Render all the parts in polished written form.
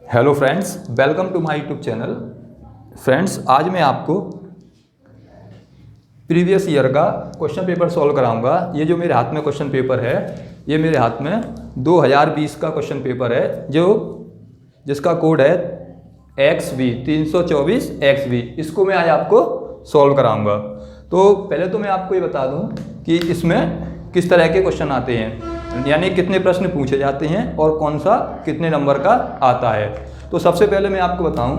Hello friends, welcome to my YouTube channel. Friends, आज मैं आपको प्रीवियस ईयर का क्वेश्चन पेपर सॉल्व कराऊंगा। ये जो मेरे हाथ में क्वेश्चन पेपर है, ये मेरे हाथ में 2020 का क्वेश्चन पेपर है जिसका कोड है XV 324 XV। इसको मैं आज आपको सॉल्व कराऊंगा। तो पहले तो मैं आपको ये बता दूं कि इसमें किस तरह के क्वेश्चन आते हैं, यानी कितने प्रश्न पूछे जाते हैं और कौन सा कितने नंबर का आता है। तो सबसे पहले मैं आपको बताऊं,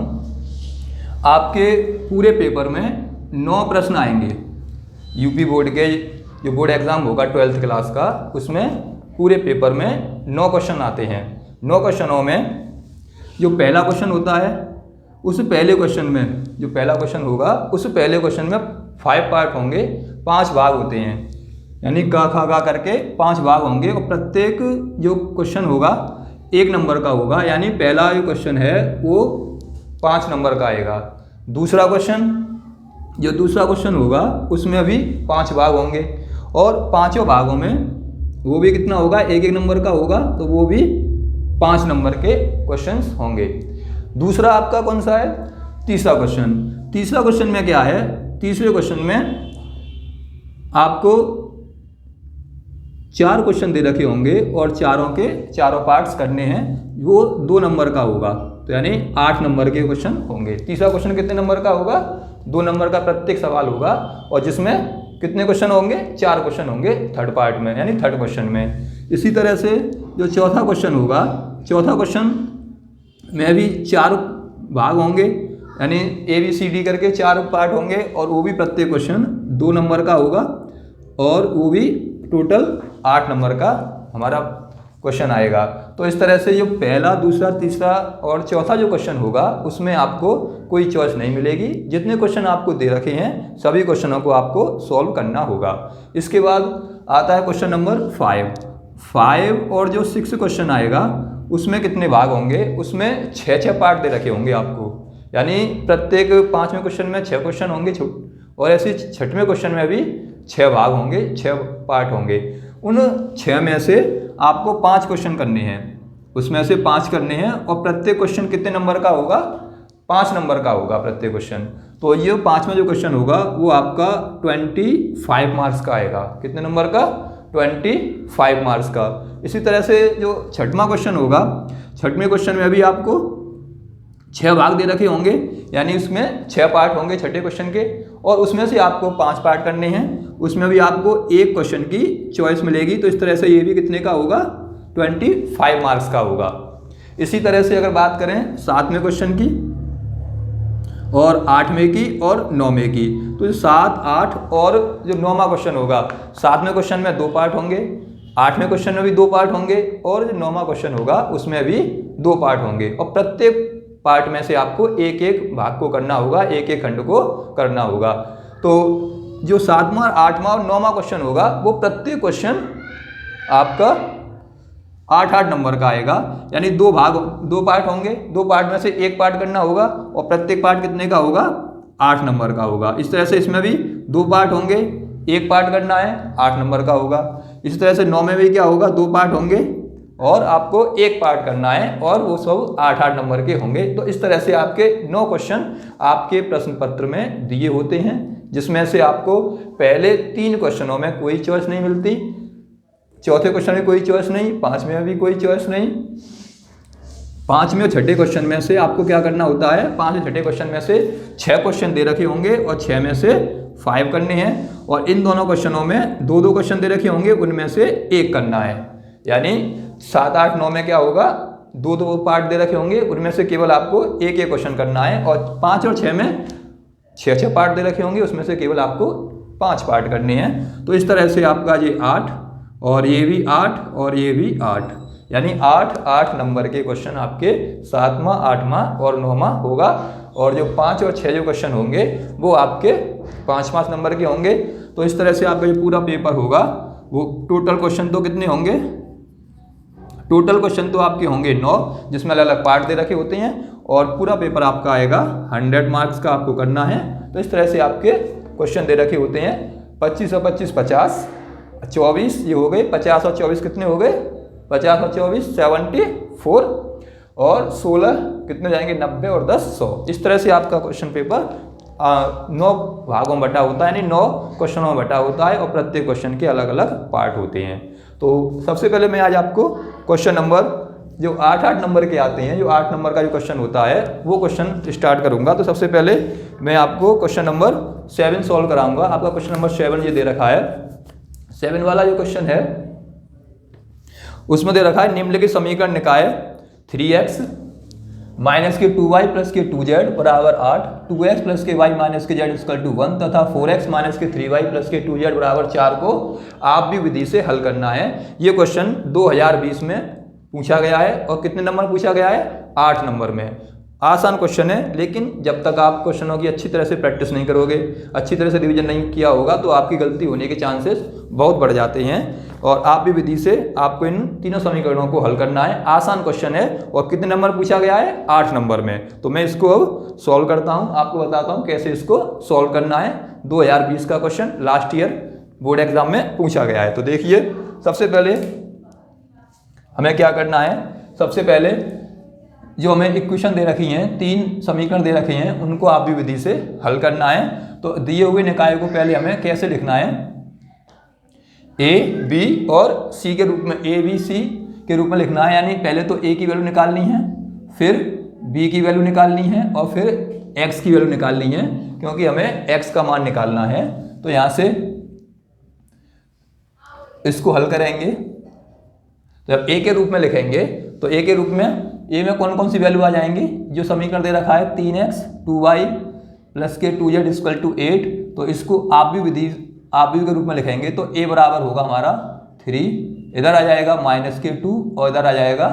आपके पूरे पेपर में 9 प्रश्न आएंगे। यूपी बोर्ड के जो बोर्ड एग्ज़ाम होगा 12th क्लास का, उसमें पूरे पेपर में 9 क्वेश्चन आते हैं। 9 क्वेश्चनों में जो पहला क्वेश्चन होता है, उस पहले क्वेश्चन में जो पहला क्वेश्चन होगा, उस पहले क्वेश्चन में 5 पार्ट होंगे, 5 भाग होते हैं, यानी क ख ग करके 5 भाग होंगे और प्रत्येक जो क्वेश्चन होगा 1 नंबर का होगा, यानी पहला जो क्वेश्चन है वो 5 नंबर का आएगा। दूसरा क्वेश्चन होगा उसमें भी 5 भाग होंगे और पाँचों भागों में वो भी कितना होगा, 1-1 नंबर का होगा, तो वो भी 5 नंबर के क्वेश्चंस होंगे। दूसरा आपका कौन सा है? तीसरा क्वेश्चन में क्या है? तीसरे क्वेश्चन में आपको 4 क्वेश्चन दे रखे होंगे और चारों के चारों पार्ट्स करने हैं, वो 2 नंबर का होगा, तो यानी 8 नंबर के क्वेश्चन होंगे। तीसरा क्वेश्चन कितने नंबर का होगा? 2 नंबर का प्रत्येक सवाल होगा और जिसमें कितने क्वेश्चन होंगे? 4 क्वेश्चन होंगे थर्ड पार्ट में, यानी थर्ड क्वेश्चन में। इसी तरह से जो चौथा क्वेश्चन होगा, चौथा क्वेश्चन में भी 4 भाग होंगे, यानी ABCD करके 4 पार्ट होंगे और वो भी प्रत्येक क्वेश्चन 2 नंबर का होगा और वो भी टोटल 8 नंबर का हमारा क्वेश्चन आएगा। तो इस तरह से जो पहला, दूसरा, तीसरा और चौथा जो क्वेश्चन होगा उसमें आपको कोई चॉइस नहीं मिलेगी। जितने क्वेश्चन आपको दे रखे हैं सभी क्वेश्चनों को आपको सॉल्व करना होगा। इसके बाद आता है क्वेश्चन नंबर 5 और जो 6 क्वेश्चन आएगा उसमें कितने भाग होंगे? उसमें 6 पार्ट दे रखे होंगे आपको, यानी प्रत्येक 5वें क्वेश्चन में 6 क्वेश्चन होंगे और ऐसे 6वें क्वेश्चन में भी 6 भाग होंगे, 6 पार्ट होंगे। उन 6 में से आपको 5 क्वेश्चन करने हैं, उसमें से 5 करने हैं और प्रत्येक क्वेश्चन कितने नंबर का होगा? 5 नंबर का होगा प्रत्येक क्वेश्चन। तो ये 5वां जो क्वेश्चन होगा वो आपका 25 मार्क्स का आएगा। कितने नंबर का? 25 मार्क्स का। इसी तरह से जो 6वां क्वेश्चन होगा, 6वें क्वेश्चन में भी आपको 6 भाग दे रखे होंगे, यानी उसमें 6 पार्ट होंगे 6ठे क्वेश्चन के और उसमें से आपको 5 पार्ट करने हैं। उसमें भी आपको एक क्वेश्चन की चॉइस मिलेगी, तो इस तरह से ये भी कितने का होगा? 25 मार्क्स का होगा। इसी तरह से अगर बात करें 7वें क्वेश्चन की और 8वें की और 9वें की, तो 7, 8 और जो 9वां क्वेश्चन होगा, 7वें क्वेश्चन में 2 पार्ट होंगे, 8वें क्वेश्चन में भी 2 पार्ट होंगे और जो 9वां क्वेश्चन होगा उसमें भी 2 पार्ट होंगे और प्रत्येक पार्ट में से आपको एक भाग को करना होगा, एक खंड को करना होगा। तो जो 7वां, 8वां और 9वां क्वेश्चन होगा वो प्रत्येक क्वेश्चन आपका 8-8 नंबर का आएगा, यानी 2 पार्ट होंगे, 2 पार्ट में से एक पार्ट करना होगा और प्रत्येक पार्ट कितने का होगा? 8 नंबर का होगा। इस तरह से इसमें भी 2 पार्ट होंगे, एक पार्ट करना है, 8 नंबर का होगा। इसी तरह से 9 में भी क्या होगा? 2 पार्ट होंगे और आपको एक पार्ट करना है और वो सब 8-8 नंबर के होंगे। तो इस तरह से आपके 9 क्वेश्चन आपके प्रश्न पत्र में दिए होते हैं, जिसमें से आपको पहले 3 क्वेश्चनों में कोई चॉइस नहीं मिलती, चौथे क्वेश्चन में कोई चॉइस नहीं, 5वें में भी कोई चॉइस नहीं। 5वें और 6ठे क्वेश्चन में से आपको क्या करना होता है? 5 और 6ठे क्वेश्चन में से 6 क्वेश्चन दे रखे होंगे और 6 में से 5 करने हैं और इन दोनों क्वेश्चनों में 2-2 क्वेश्चन दे रखे होंगे, उनमें से एक करना है, यानी 7, 8, 9 में क्या होगा? 2-2 पार्ट दे रखे होंगे, उनमें से केवल आपको एक क्वेश्चन करना है और 5 और 6 में 6 पार्ट दे रखे होंगे, उसमें से केवल आपको 5 पार्ट करने हैं। तो इस तरह से आपका ये 8 और ये भी 8 और ये भी 8, यानी 8-8 नंबर के क्वेश्चन आपके 7वां, 8वां और 9वां होगा और जो 5 और 6 जो क्वेश्चन होंगे वो आपके 5-5 नंबर के होंगे। तो इस तरह से आपका जो पूरा पेपर होगा वो टोटल क्वेश्चन तो कितने होंगे? टोटल क्वेश्चन तो आपके होंगे 9, जिसमें अलग अलग पार्ट दे रखे होते हैं और पूरा पेपर आपका आएगा 100 मार्क्स का आपको करना है। तो इस तरह से आपके क्वेश्चन दे रखे होते हैं। 25 और 25 50, 24 ये हो गए, 50 और 24 कितने हो गए? 50 और 24 74 और 16 कितने जाएंगे 90 और 10 100। इस तरह से आपका क्वेश्चन पेपर 9 भागों में बटा होता है, यानी 9 क्वेश्चनों में बटा होता है और प्रत्येक क्वेश्चन के अलग अलग पार्ट होते हैं। तो सबसे पहले मैं आज आपको क्वेश्चन नंबर जो 8-8 नंबर के आते हैं, जो 8 नंबर का जो क्वेश्चन होता है वो क्वेश्चन स्टार्ट करूंगा। तो सबसे पहले मैं आपको क्वेश्चन नंबर 7 सॉल्व कराऊंगा। आपका क्वेश्चन नंबर 7 ये दे रखा है। 7 वाला जो क्वेश्चन है उसमें दे रखा है निम्नलिखित समीकरण निकाय 3x माइनस के 2y प्लस के 2z बराबर 8, 2x प्लस के y माइनस के z इक्वल टू 1 तथा 4x माइनस के 3y प्लस के 2z बराबर 4 को आप भी विधि से हल करना है। ये क्वेश्चन 2020 में पूछा गया है और कितने नंबर पूछा गया है 8 नंबर में। आसान क्वेश्चन है, लेकिन जब तक आप क्वेश्चनों की अच्छी तरह से प्रैक्टिस नहीं करोगे, अच्छी तरह से रिवीजन नहीं किया होगा तो आपकी गलती होने के चांसेस बहुत बढ़ जाते हैं। और आप भी विधि से आपको इन तीनों समीकरणों को हल करना है। आसान क्वेश्चन है और कितने नंबर पूछा गया है 8 नंबर में। तो मैं इसको अब सॉल्व करता हूँ, आपको बताता हूँ कैसे इसको सॉल्व करना है। 2020 का question last year board exam में पूछा गया है। तो देखिए, सबसे पहले हमें क्या करना है, सबसे पहले जो हमें इक्वेशन दे रखी हैं, 3 समीकरण दे रखे हैं, उनको आप भी विधि से हल करना है। तो दिए हुए निकाय को पहले हमें कैसे लिखना है, ए बी और सी के रूप में, ए बी सी के रूप में लिखना है। यानी पहले तो ए की वैल्यू निकालनी है, फिर बी की वैल्यू निकालनी है और फिर एक्स की वैल्यू निकालनी है, क्योंकि हमें एक्स का मान निकालना है। तो यहाँ से इसको हल करेंगे। तो जब ए के रूप में लिखेंगे तो ए के रूप में ए में कौन कौन सी वैल्यू आ जाएंगी, जो समीकरण दे रखा है 3x 2y प्लस के 2z इक्वल टू 8। तो इसको आप भी के रूप में लिखेंगे तो a बराबर होगा हमारा 3, इधर आ जाएगा माइनस के 2 और इधर आ जाएगा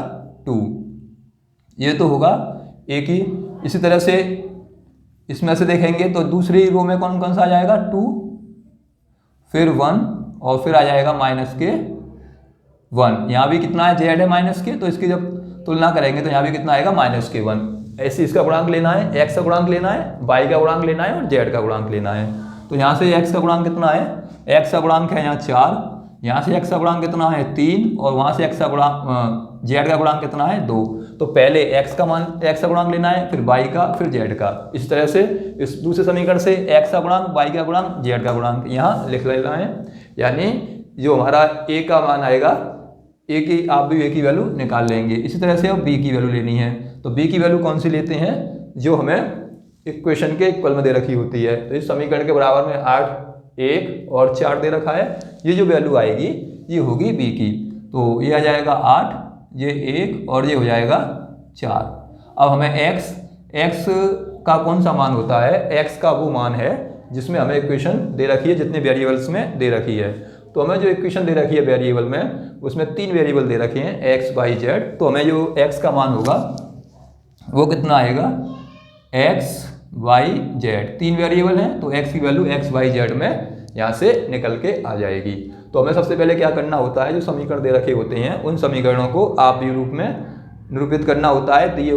2। ये तो होगा a की। इसी तरह से इसमें से देखेंगे तो दूसरी रो में कौन कौन सा आ जाएगा 2, फिर 1 और फिर आ जाएगा माइनस के 1। यहाँ भी कितना है z है माइनस के, तो इसकी जब तुलना करेंगे तो यहाँ भी कितना आएगा माइनस के 1। ऐसे इसका गुणांक लेना है, x का गुणांक लेना है, y का गुणांक लेना है और z का गुणांक लेना है। तो यहाँ से x का गुणांक कितना है, x का गुणांक है यहाँ 4, यहाँ से x का गुणांक कितना है 3 और वहाँ से x का गुणांक z का गुणांक कितना है 2। तो पहले x का गुणांक लेना है, फिर y का, फिर z का। इस तरह से इस दूसरे समीकरण से x का गुणांक, y का गुणांक, z का गुणांक यहाँ लिख लेना है। यानी जो हमारा a का मान आएगा, a की आप भी a की वैल्यू निकाल लेंगे। इसी तरह से अब b की वैल्यू लेनी है। तो b की वैल्यू कौन सी लेते हैं, जो हमें इक्वेशन के इक्वल में दे रखी होती है। तो इस समीकरण के बराबर में 8, 1 और 4 दे रखा है। ये जो वैल्यू आएगी ये होगी b की। तो ये आ जाएगा 8, ये 1 और ये हो जाएगा 4। अब हमें x का कौन सा मान होता है, x का वो मान है जिसमें हमें इक्वेशन दे रखी है, जितने वेरिएबल्स में दे रखी है। तो हमें जो इक्वेशन दे रखी है वेरिएबल में, उसमें 3 वेरिएबल दे रखे हैं x, y, z। तो हमें जो x का मान होगा वो कितना आएगा, x, y, z। 3 वेरिएबल हैं तो x की वैल्यू x, y, z में यहाँ से निकल के आ जाएगी। तो हमें सबसे पहले क्या करना होता है, जो समीकरण दे रखे होते हैं उन समीकरणों को आप भी रूप में निरूपित करना होता है। दिए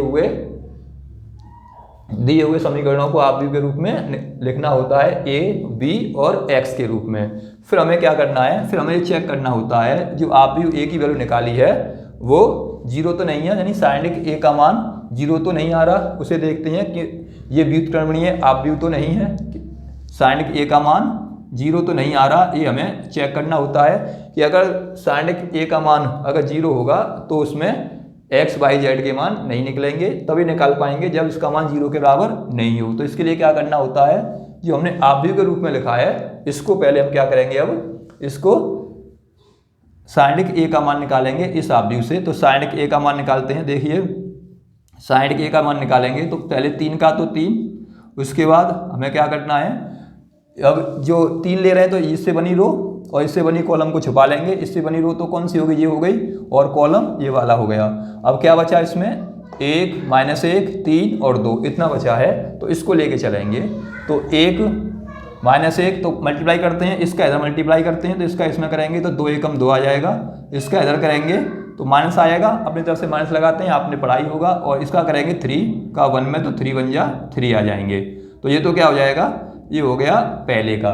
हुए समीकरणों को आप भी के रूप में लिखना होता है a, b और x के रूप में। फिर हमें क्या करना है, फिर हमें चेक करना होता है जो आप भी a की वैल्यू निकाली है वो 0 तो नहीं है, यानी साइनिक a का मान 0 तो नहीं आ रहा। उसे देखते हैं कि ये व्युत्क्रमणीय आप भी तो नहीं है, साइनिक a का मान 0 तो नहीं आ रहा। ये हमें चेक करना होता है कि अगर साइनिक a का मान अगर 0 होगा तो उसमें x, y, z के मान नहीं निकलेंगे, तभी निकाल पाएंगे जब इसका मान 0 के बराबर नहीं हो। तो इसके लिए क्या करना होता है, जो हमने आव्यूह के रूप में लिखा है इसको पहले हम क्या करेंगे, अब इसको साइनिक a का मान निकालेंगे इस आव्यूह से। तो साइनिक a का मान निकालते हैं। देखिए, साइनिक a का मान निकालेंगे तो पहले 3 का तो 3, उसके बाद हमें क्या करना है, अब जो 3 ले रहे हैं तो इससे बनी रो और इससे बनी कॉलम को छुपा लेंगे। इससे बनी रो तो कौन सी हो गई, ये हो गई, और कॉलम ये वाला हो गया। अब क्या बचा इसमें, 1, -1, 3 और 2 इतना बचा है। तो इसको लेके चलेंगे। तो 1, -1 तो मल्टीप्लाई करते हैं, इसका इधर मल्टीप्लाई करते हैं तो इसका इसमें करेंगे तो 2 एकम 2 आ जाएगा। इसका इधर करेंगे तो माइनस आएगा, अपनी तरफ से माइनस लगाते हैं, आपने पढ़ाई होगा। और इसका करेंगे 3 का 1 में तो 3 1 जा 3 आ जाएंगे। तो ये तो क्या हो जाएगा, ये हो गया पहले का।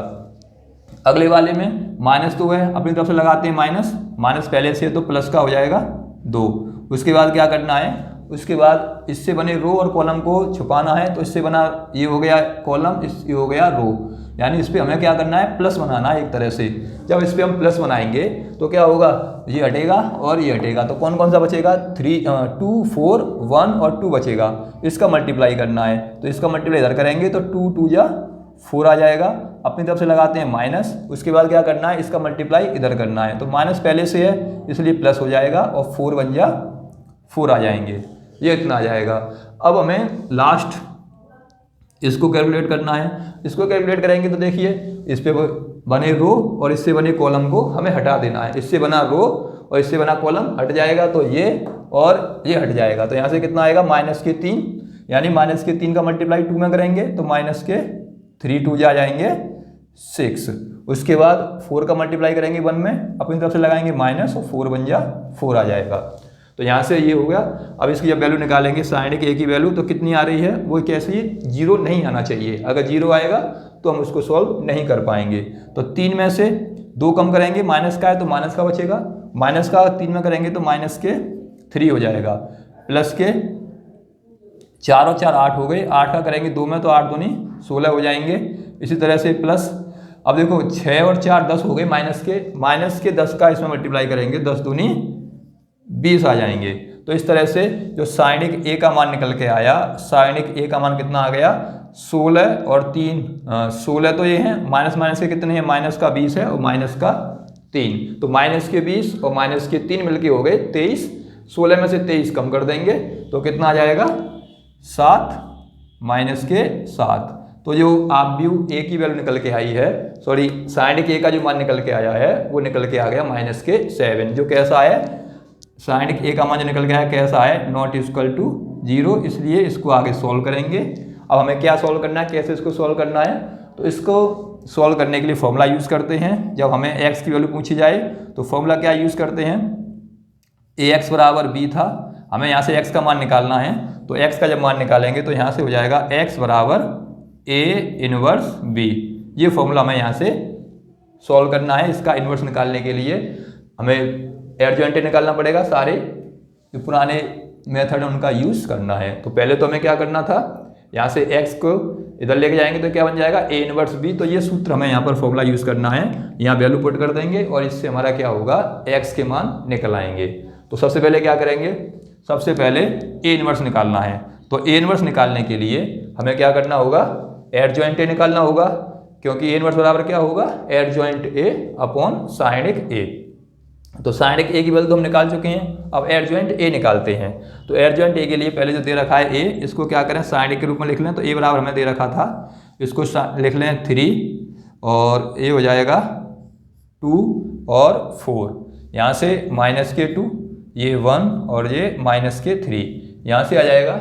अगले वाले में -2 है, अपनी तरफ से लगाते हैं माइनस, पहले से तो प्लस का हो जाएगा 2। उसके बाद क्या करना है, उसके बाद इससे बने रो और कॉलम को छुपाना है, तो इससे बना ये हो गया कॉलम, ये हो गया रो, यानी इस पर हमें क्या करना है, प्लस बनाना है एक तरह से। जब इस पर हम प्लस बनाएंगे तो क्या होगा, ये हटेगा और ये हटेगा, तो कौन कौन सा बचेगा, 2 4 1 और 2 बचेगा। इसका मल्टीप्लाई करना है, तो इसका मल्टीप्लाई इधर करेंगे तो 2 2 जा 4 आ जाएगा। अपनी तरफ से लगाते हैं माइनस, उसके बाद क्या करना है, इसका मल्टीप्लाई इधर करना है, तो माइनस पहले से है इसलिए प्लस हो जाएगा और 4 1 जा 4 आ जाएंगे, ये इतना आ जाएगा। अब हमें लास्ट इसको कैलकुलेट करना है। इसको कैलकुलेट करेंगे तो देखिए इस पे बने रो और इससे बने कॉलम को हमें हटा देना है। इससे बना रो और इससे बना कॉलम हट जाएगा, तो ये और ये हट जाएगा, तो यहाँ से कितना आएगा, -3, यानी -3 का मल्टीप्लाई 2 में करेंगे तो -3 2 जा जाएंगे 6। उसके बाद 4 का मल्टीप्लाई करेंगे 1 में, अपनी तरफ से लगाएंगे माइनस और 4 1 जा 4 आ जाएगा। तो यहाँ से ये हो गया। अब इसकी जब वैल्यू निकालेंगे sin के a की वैल्यू, तो कितनी आ रही है, वो कैसी, 0 नहीं आना चाहिए। अगर 0 आएगा तो हम उसको सॉल्व नहीं कर पाएंगे। तो 3 में से 2 कम करेंगे, माइनस का है तो माइनस का बचेगा, माइनस का 3 में करेंगे तो -3 हो जाएगा, प्लस के 4 और 4 8 हो गए, 8 का करेंगे 2 में तो 8 दूनी 16 हो जाएंगे। इसी तरह से प्लस, अब देखो 6 और 4 10 हो गए, माइनस के 10 का इसमें मल्टीप्लाई करेंगे, 10 दूनी 20 आ जाएंगे। तो इस तरह से जो sin a का मान निकल के आया, sin a का मान कितना आ गया, 16 और 3 16 तो ये है, माइनस के कितने हैं, माइनस का 20 है और माइनस का 3, तो माइनस के 20 और माइनस के 3 मिलके हो गए 23। 16 में से 23 कम कर देंगे तो कितना आ जाएगा, 7 माइनस के 7। तो जो आप व्यू a की वैल्यू निकल के आई है, सॉरी sin a का जो मान निकल के आया है वो निकल के आ गया -7, जो कैसा है, sin a का मान जो निकल के आया कैसा है, ≠0, इसलिए इसको आगे सॉल्व करेंगे। अब हमें क्या सॉल्व करना है, कैसे इसको सॉल्व करना है, तो इसको सॉल्व करने के लिए फॉर्मूला यूज़ करते हैं। जब हमें x की वैल्यू पूछी जाए तो फॉर्मूला क्या यूज़ करते हैं, ax बराबर b था, हमें यहाँ से x का मान निकालना है, तो x का जब मान निकालेंगे तो यहाँ से हो जाएगा x बराबर a इनवर्स b। ये फॉर्मूला हमें यहाँ से सॉल्व करना है। इसका इन्वर्स निकालने के लिए हमें एडजॉइंट निकालना पड़ेगा, सारे जो पुराने मेथड है उनका यूज़ करना है। तो पहले तो हमें क्या करना था, यहाँ से x को इधर लेके जाएंगे तो क्या बन जाएगा, a इनवर्स b। तो ये सूत्र हमें यहाँ पर फॉर्मूला यूज़ करना है, यहाँ वैल्यू पुट कर देंगे और इससे हमारा क्या होगा, x के मान निकल आएंगे। तो सबसे पहले क्या करेंगे, सबसे पहले a इनवर्स निकालना है। तो a इनवर्स निकालने के लिए हमें क्या करना होगा, एडजॉइंट a निकालना होगा, क्योंकि a इनवर्स बराबर क्या होगा, adjoint a upon sin a। तो sin a की वैल्यू तो हम निकाल चुके हैं, अब एडजॉइंट a निकालते हैं। तो एडजॉइंट a के लिए पहले जो दे रखा है a, इसको क्या करें, sin a के रूप में लिख लें। तो a बराबर हमें दे रखा था, इसको लिख लें 3 और a हो जाएगा 2 और 4, यहाँ से -2, ये 1 और ये -3, यहाँ से आ जाएगा,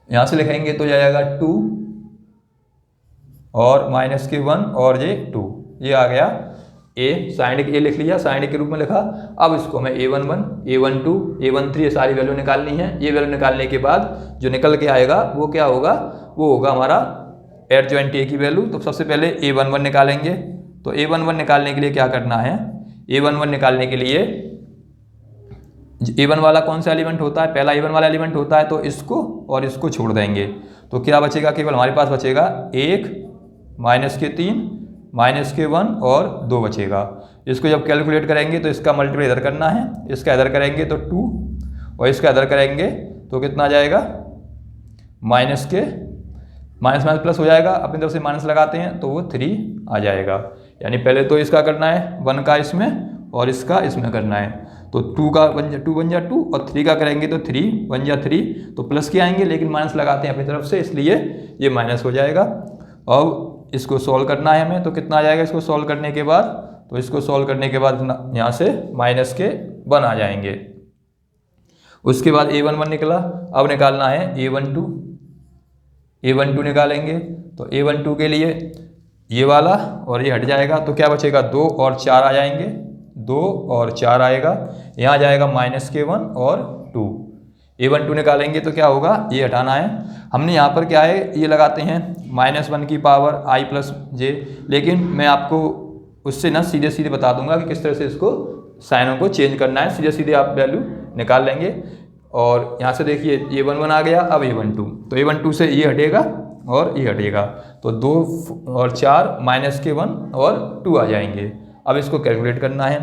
यहाँ से लिखेंगे तो जाएगा 2 और -1 और ये 2, ये आ गया a। sin a लिख लिया, sin a के रूप में लिखा। अब इसको हमें a11 a12 a13 ये सारी वैल्यू निकालनी है। ये वैल्यू निकालने के बाद जो निकल के आएगा वो क्या होगा, वो होगा हमारा एडजॉइंट a की वैल्यू। तो सबसे पहले a11 निकालेंगे। तो a11 निकालने के लिए क्या करना है, a11 निकालने के लिए a1 वाला कौन सा एलिमेंट होता है, पहला a1 वाला एलिमेंट होता है, तो इसको और इसको छोड़ देंगे। तो क्या बचेगा, केवल हमारे पास बचेगा 1 -3 -1 और 2 बचेगा। इसको जब कैलकुलेट करेंगे तो इसका मल्टीप्लाई इधर करना है, इसका इधर करेंगे तो 2 और इसका इधर करेंगे तो कितना आ जाएगा, माइनस प्लस हो जाएगा, अपनी तरफ से माइनस लगाते हैं तो वो 3 आ जाएगा। यानी पहले तो इसका करना है 1 का इसमें और इसका इसमें करना है। तो 2 बन जा 2 और 3 का करेंगे तो 3 बन जा 3, तो प्लस के आएंगे लेकिन माइनस लगाते हैं अपनी तरफ से, इसलिए ये माइनस हो जाएगा। अब इसको सॉल्व करना है हमें, तो कितना आ जाएगा इसको सॉल्व करने के बाद, तो इसको सॉल्व करने के बाद यहाँ से -1 आ जाएंगे। उसके बाद a11 निकला, अब निकालना है a12 निकालेंगे। तो a12 के लिए ये वाला और ये हट जाएगा, तो क्या बचेगा, 2 और 4 आ जाएंगे, 2 और 4 आएगा, यहाँ जाएगा -1 और 2। a12 निकालेंगे तो क्या होगा, ये हटाना है। हमने यहाँ पर क्या है, ये लगाते हैं -1 की पावर i + j, लेकिन मैं आपको उससे ना सीधे बता दूंगा कि किस तरह से इसको साइनों को चेंज करना है। सीधे आप वैल्यू निकाल लेंगे। और यहाँ से देखिए A11 आ गया, अब A12, तो A12 से ये हटेगा और ये हटेगा, तो 2 और 4 -1 और 2 आ जाएंगे। अब इसको कैलकुलेट करना है,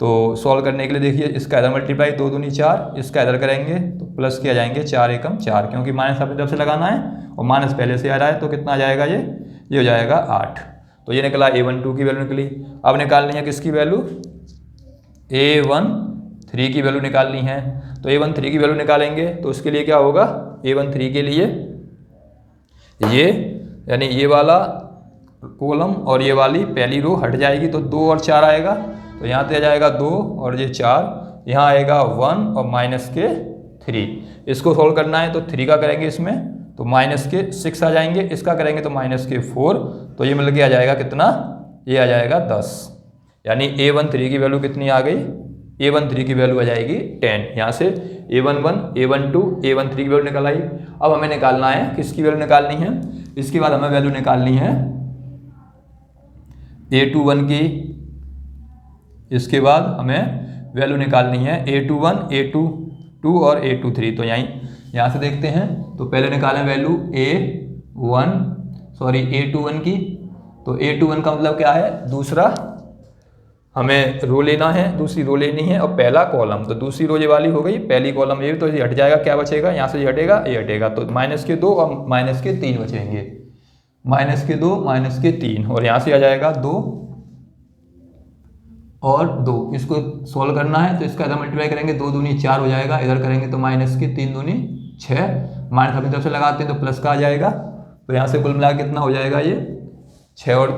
तो सॉल्व करने के लिए देखिए इसका इधर मल्टीप्लाई 2 दूनी 4, इसका इधर करेंगे तो प्लस के आ जाएंगे 4 एकम 4, क्योंकि माइनस अपनी तरफ से लगाना है और माइनस पहले से आ रहा है, तो कितना आ जाएगा ये हो जाएगा 8। तो ये निकला A12 की वैल्यू निकली। अब निकालनी है किसकी वैल्यू, A13 की वैल्यू निकालनी है। तो A13 की वैल्यू निकालेंगे तो उसके लिए क्या होगा, A13 के लिए ये यानी ये वाला कॉलम और ये वाली पहली रो हट जाएगी, तो 2 और 4 आएगा, तो यहाँ पे आ जाएगा 2 और ये 4, यहाँ आएगा 1 और -3। इसको सोल्व करना है तो 3 का करेंगे इसमें तो -6 आ जाएंगे, इसका करेंगे तो -4, तो ये मिल के आ जाएगा कितना, ये आ जाएगा 10। यानी A13 की वैल्यू कितनी आ गई, A13 की वैल्यू आ जाएगी 10। यहाँ से A11, A12, A13 की वैल्यू निकल आई। अब हमें निकालना है किसकी वैल्यू निकालनी है, इसके बाद हमें वैल्यू निकालनी है A21 की, इसके बाद हमें वैल्यू निकालनी है A21, A22 और A23। तो यहाँ से देखते हैं, तो पहले निकालें वैल्यू A21 की, तो A21 का मतलब क्या है, दूसरा हमें रो लेना है, दूसरी रो लेनी है और पहला कॉलम, तो दूसरी रो ये वाली हो गई, पहली कॉलम ये, तो ये हट जाएगा, क्या बचेगा, यहाँ से ये हटेगा, ये हटेगा, तो -2 और -3 बचेंगे, -2 -3, और यहाँ से आ जाएगा 2 और 2। इसको सोल्व करना है तो इसका इधर मल्टीप्लाई करेंगे, 2 दूनी 4 हो जाएगा, इधर करेंगे तो -3 दूनी 6, माइनस अपनी तरफ से लगाते हैं तो प्लस का आ जाएगा, तो यहाँ से कुल मिला कितना हो जाएगा, ये 6 और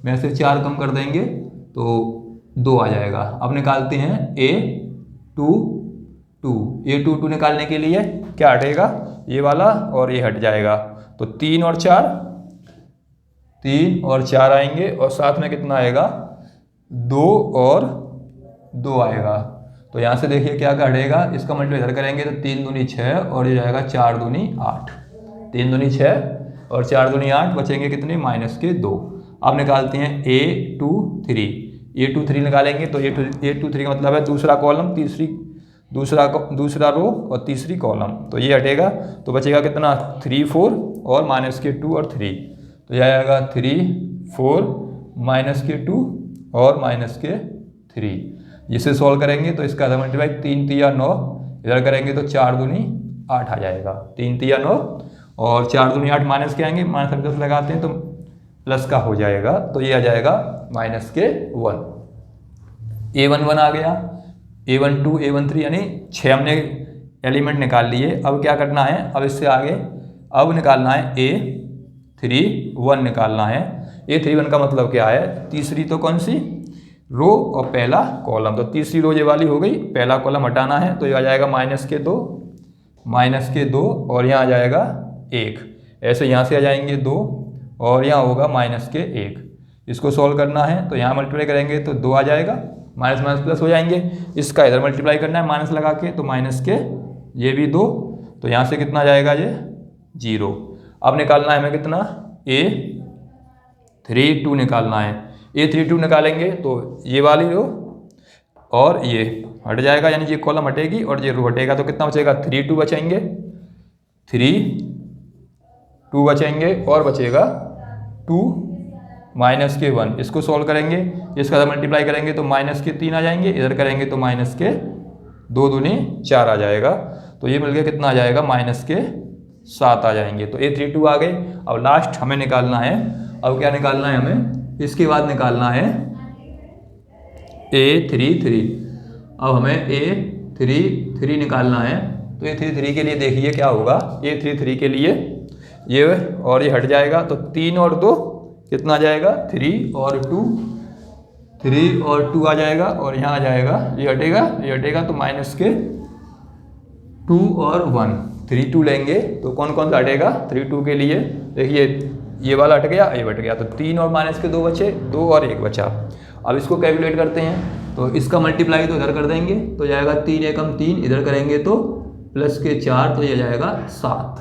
में से 4 कम कर देंगे तो 2 आ जाएगा। अब निकालते हैं A22 निकालने के लिए क्या हटेगा, ये वाला और ये हट जाएगा, तो 3 और 4 आएंगे, और साथ में कितना आएगा, 2 और 2 आएगा। तो यहाँ से देखिए क्या हटेगा, इसका मल्टीप्लाई इधर करेंगे तो 3 दूनी 6 और ये जाएगा 4 दूनी 8, 3 दूनी 6 और 4 दूनी 8, बचेंगे कितने, -2। अब निकालते हैं A23 निकालेंगे तो A23 का मतलब है दूसरा कॉलम, दूसरा रो और तीसरी कॉलम, तो ये हटेगा, तो बचेगा कितना, 3 4 और -2 और 3, तो यह आएगा 3 4 -2 और -3। जिसे सॉल्व करेंगे तो इसका मल्टीप्लाई 3 3 9, इधर करेंगे तो 4 दूनी 8 आ जाएगा, 3 3 9 और 4 दूनी 8, माइनस के आएंगे, माइनस 10 लगाते हैं तो प्लस का हो जाएगा, तो ये आ जाएगा -1। A11 आ गया, A12, A13 यानी 6 हमने एलिमेंट निकाल लिए। अब क्या करना है, अब इससे आगे अब निकालना है A31 निकालना है। A31 का मतलब क्या है, तीसरी तो कौन सी रो और पहला कॉलम, तो तीसरी रो ये वाली हो गई, पहला कॉलम हटाना है तो ये आ जाएगा -2 और यहाँ आ जाएगा 1, ऐसे यहाँ से आ जाएंगे 2 और यहाँ होगा -1। इसको सॉल्व करना है तो यहाँ मल्टीप्लाई करेंगे तो 2 आ जाएगा, माइनस माइनस प्लस हो जाएंगे, इसका इधर मल्टीप्लाई करना है माइनस लगा के, तो ये भी 2, तो यहाँ से कितना आ जाएगा, ये 0। अब निकालना है हमें कितना, A32 निकालना है। A32 निकालेंगे तो ये वाली रो और ये हट जाएगा, यानी ये कॉलम हटेगी और ये रो हटेगा, तो कितना बचेगा, 3 2 बचेंगे, 3 2 बचेंगे और बचेगा 2 -1। इसको सॉल्व करेंगे, इसका मल्टीप्लाई करेंगे तो -3 आ जाएंगे, इधर करेंगे तो -2 दूनी 4 आ जाएगा, तो ये मिल के कितना आ जाएगा, -7 आ जाएंगे। तो A32 आ गए। अब लास्ट हमें निकालना है, अब क्या निकालना है हमें, इसके बाद निकालना है A33। अब हमें A33 निकालना है, तो A33 के लिए देखिए क्या होगा, A33 के लिए ये और ये हट जाएगा, तो 3 और 2 कितना आ जाएगा, 3 और 2 आ जाएगा, और यहाँ आ जाएगा, ये हटेगा तो -2 और 1, 3 2 लेंगे तो कौन कौन सा हटेगा, 3 2 के लिए देखिए ये वाला हट गया, ये हट गया, तो 3 और -2 बचे, 2 और 1 बचा। अब इसको कैलकुलेट करते हैं, तो इसका मल्टीप्लाई तो इधर कर देंगे तो जाएगा 3 एकम 3, इधर करेंगे तो +4, तो ये जाएगा 7।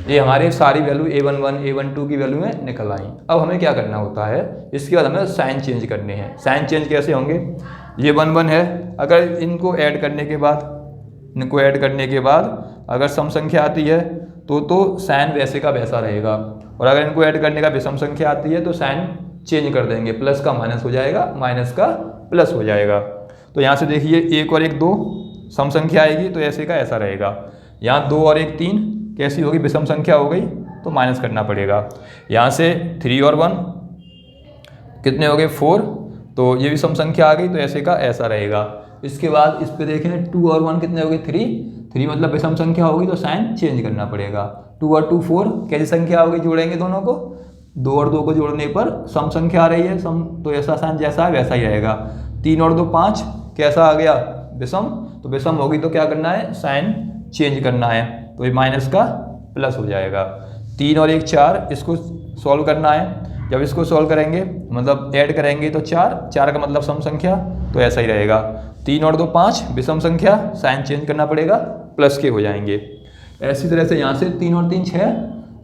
ये हमारी सारी वैल्यू A11, A12 की वैल्यू में निकल आई। अब हमें क्या करना होता है, इसके बाद हमें साइन चेंज करने हैं। साइन चेंज कैसे होंगे, ये 1 1 है, अगर इनको ऐड करने के बाद इनको ऐड करने के बाद अगर सम संख्या आती है तो साइन वैसे का वैसा रहेगा, और अगर इनको ऐड करने का विषम संख्या आती है तो साइन चेंज कर देंगे, प्लस का माइनस हो जाएगा, माइनस का प्लस हो जाएगा। तो यहाँ से देखिए 1 और 1 2 सम संख्या आएगी तो ऐसे का ऐसा रहेगा। यहाँ 2 और 1 3 कैसी होगी, विषम संख्या हो गई तो माइनस करना पड़ेगा। यहाँ से 3 और 1 कितने हो गए 4, तो ये भी सम संख्या आ गई तो ऐसे का ऐसा रहेगा। इसके बाद इस पे देखें 2 और 1 कितने हो गए 3 मतलब विषम संख्या होगी तो साइन चेंज करना पड़ेगा। 2 और 2 4 कैसी संख्या होगी, जोड़ेंगे दोनों को, 2 और 2 को जोड़ने पर सम संख्या आ रही है, सम तो ऐसा साइन जैसा है वैसा ही रहेगा। 3 और 2 5 कैसा आ गया विषम, तो विषम होगी तो क्या करना है, साइन चेंज करना है, तो ये माइनस का प्लस हो जाएगा। 3 और 1 4 इसको सॉल्व करना है, जब इसको सॉल्व करेंगे मतलब ऐड करेंगे तो 4 का मतलब सम संख्या तो ऐसा ही रहेगा। 3 और 2 5 विषम संख्या, साइन चेंज करना पड़ेगा, प्लस के हो जाएंगे। ऐसी तरह से यहाँ से 3 और 3 6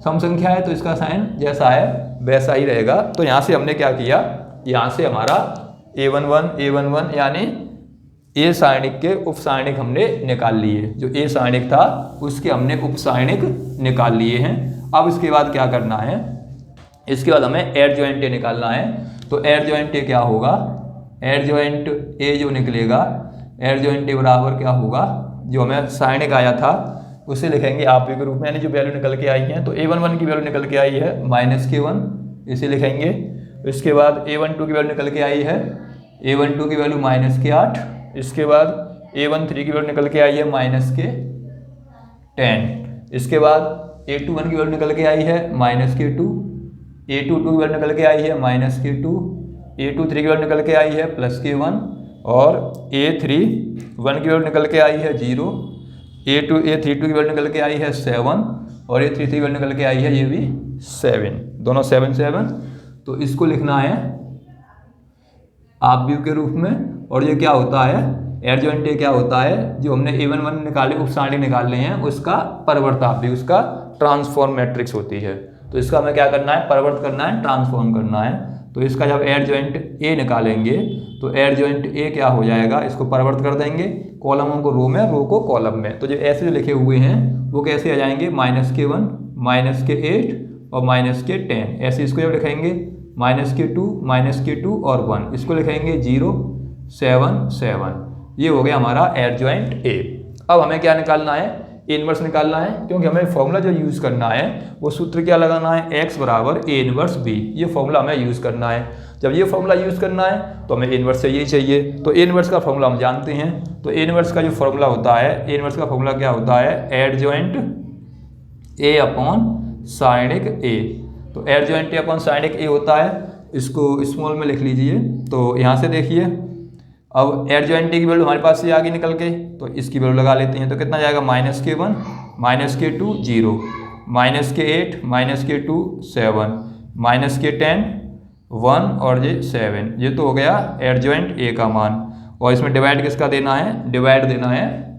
सम संख्या है तो इसका साइन जैसा है वैसा ही रहेगा। तो यहाँ से हमने क्या किया, यहाँ से हमारा a11 यानी ए सारणिक के उप सारणिक हमने निकाल लिए, जो ए सारणिक था उसके हमने उप सारणिक निकाल लिए हैं। अब इसके बाद क्या करना है, इसके बाद हमें एडजॉइंट ए निकालना है। तो एडजॉइंट ए क्या होगा, एडजॉइंट ए जो निकलेगा, एडजॉइंट ए बराबर क्या होगा, जो हमें सारणिक आया था उसे लिखेंगे आप के रूप में, यानी जो वैल्यू निकल के आई है। तो a11 की वैल्यू निकल के आई है -k1, इसे लिखेंगे। इसके बाद a12 की वैल्यू निकल के आई है, a12 की वैल्यू -k8। इसके बाद a13 की वैल्यू निकल के आई है -k10। इसके बाद a21 की वैल्यू निकल के आई है -k2, a22 की वैल्यू निकल के आई है -k2, a23 की वैल्यू निकल के आई है +k1, और a31 की वैल्यू निकल के आई है 0, a32 की वैल्यू निकल के आई है 7, और a33 की वैल्यू निकल के आई है ये भी 7, दोनों 7 7। तो इसको लिखना है आप व्यू के रूप में। और ये क्या होता है, एडजॉइंट ए क्या होता है, जो हमने a11 निकाले उप सारणी निकाल लिए हैं उसका परिवर्त आप व्यू, उसका ट्रांसफॉर्म मैट्रिक्स होती है। तो इसका हमें क्या करना है, परिवर्त करना है, ट्रांसफॉर्म करना है। तो इसका जब एडजॉइंट ए निकालेंगे तो एडजॉइंट ए क्या हो जाएगा, इसको परिवर्त कर देंगे, कॉलमों को रो में, रो को कॉलम में। तो जो ऐसे जो लिखे हुए हैं वो कैसे आ जाएंगे, -k1 -k8 और -k10, ऐसे इसको जब लिखेंगे -k2 और 1, इसको लिखेंगे 0 7 7। ये हो गया हमारा एडजॉइंट ए। अब हमें क्या निकालना है, इनवर्स निकालना है, क्योंकि हमें फॉर्मूला जो यूज़ करना है वो सूत्र क्या लगाना है, x बराबर a इनवर्स b। ये फॉर्मूला हमें यूज़ करना है। जब ये फॉर्मूला यूज़ करना है तो हमें इनवर्स चाहिए ही चाहिए। तो a इनवर्स का फॉर्मूला हम जानते हैं। तो a इनवर्स का जो फॉर्मूला होता है, a इनवर्स का फॉर्मूला क्या होता है, एडजॉइंट a अपॉन सारणिक a। तो एडजॉइंट a अपॉन सारणिक a होता है, इसको स्मॉल में लिख लीजिए। तो यहाँ से देखिए, अब एडजॉइंट की वैल्यू हमारे पास से आगे निकल के, तो इसकी वैल्यू लगा लेते हैं। तो कितना जाएगा, -k1 -k2 0, -k8 -k2 7, -k10 1 और ये 7। ये तो हो गया एडजॉइंट ए का मान। और इसमें डिवाइड किसका देना है, डिवाइड देना है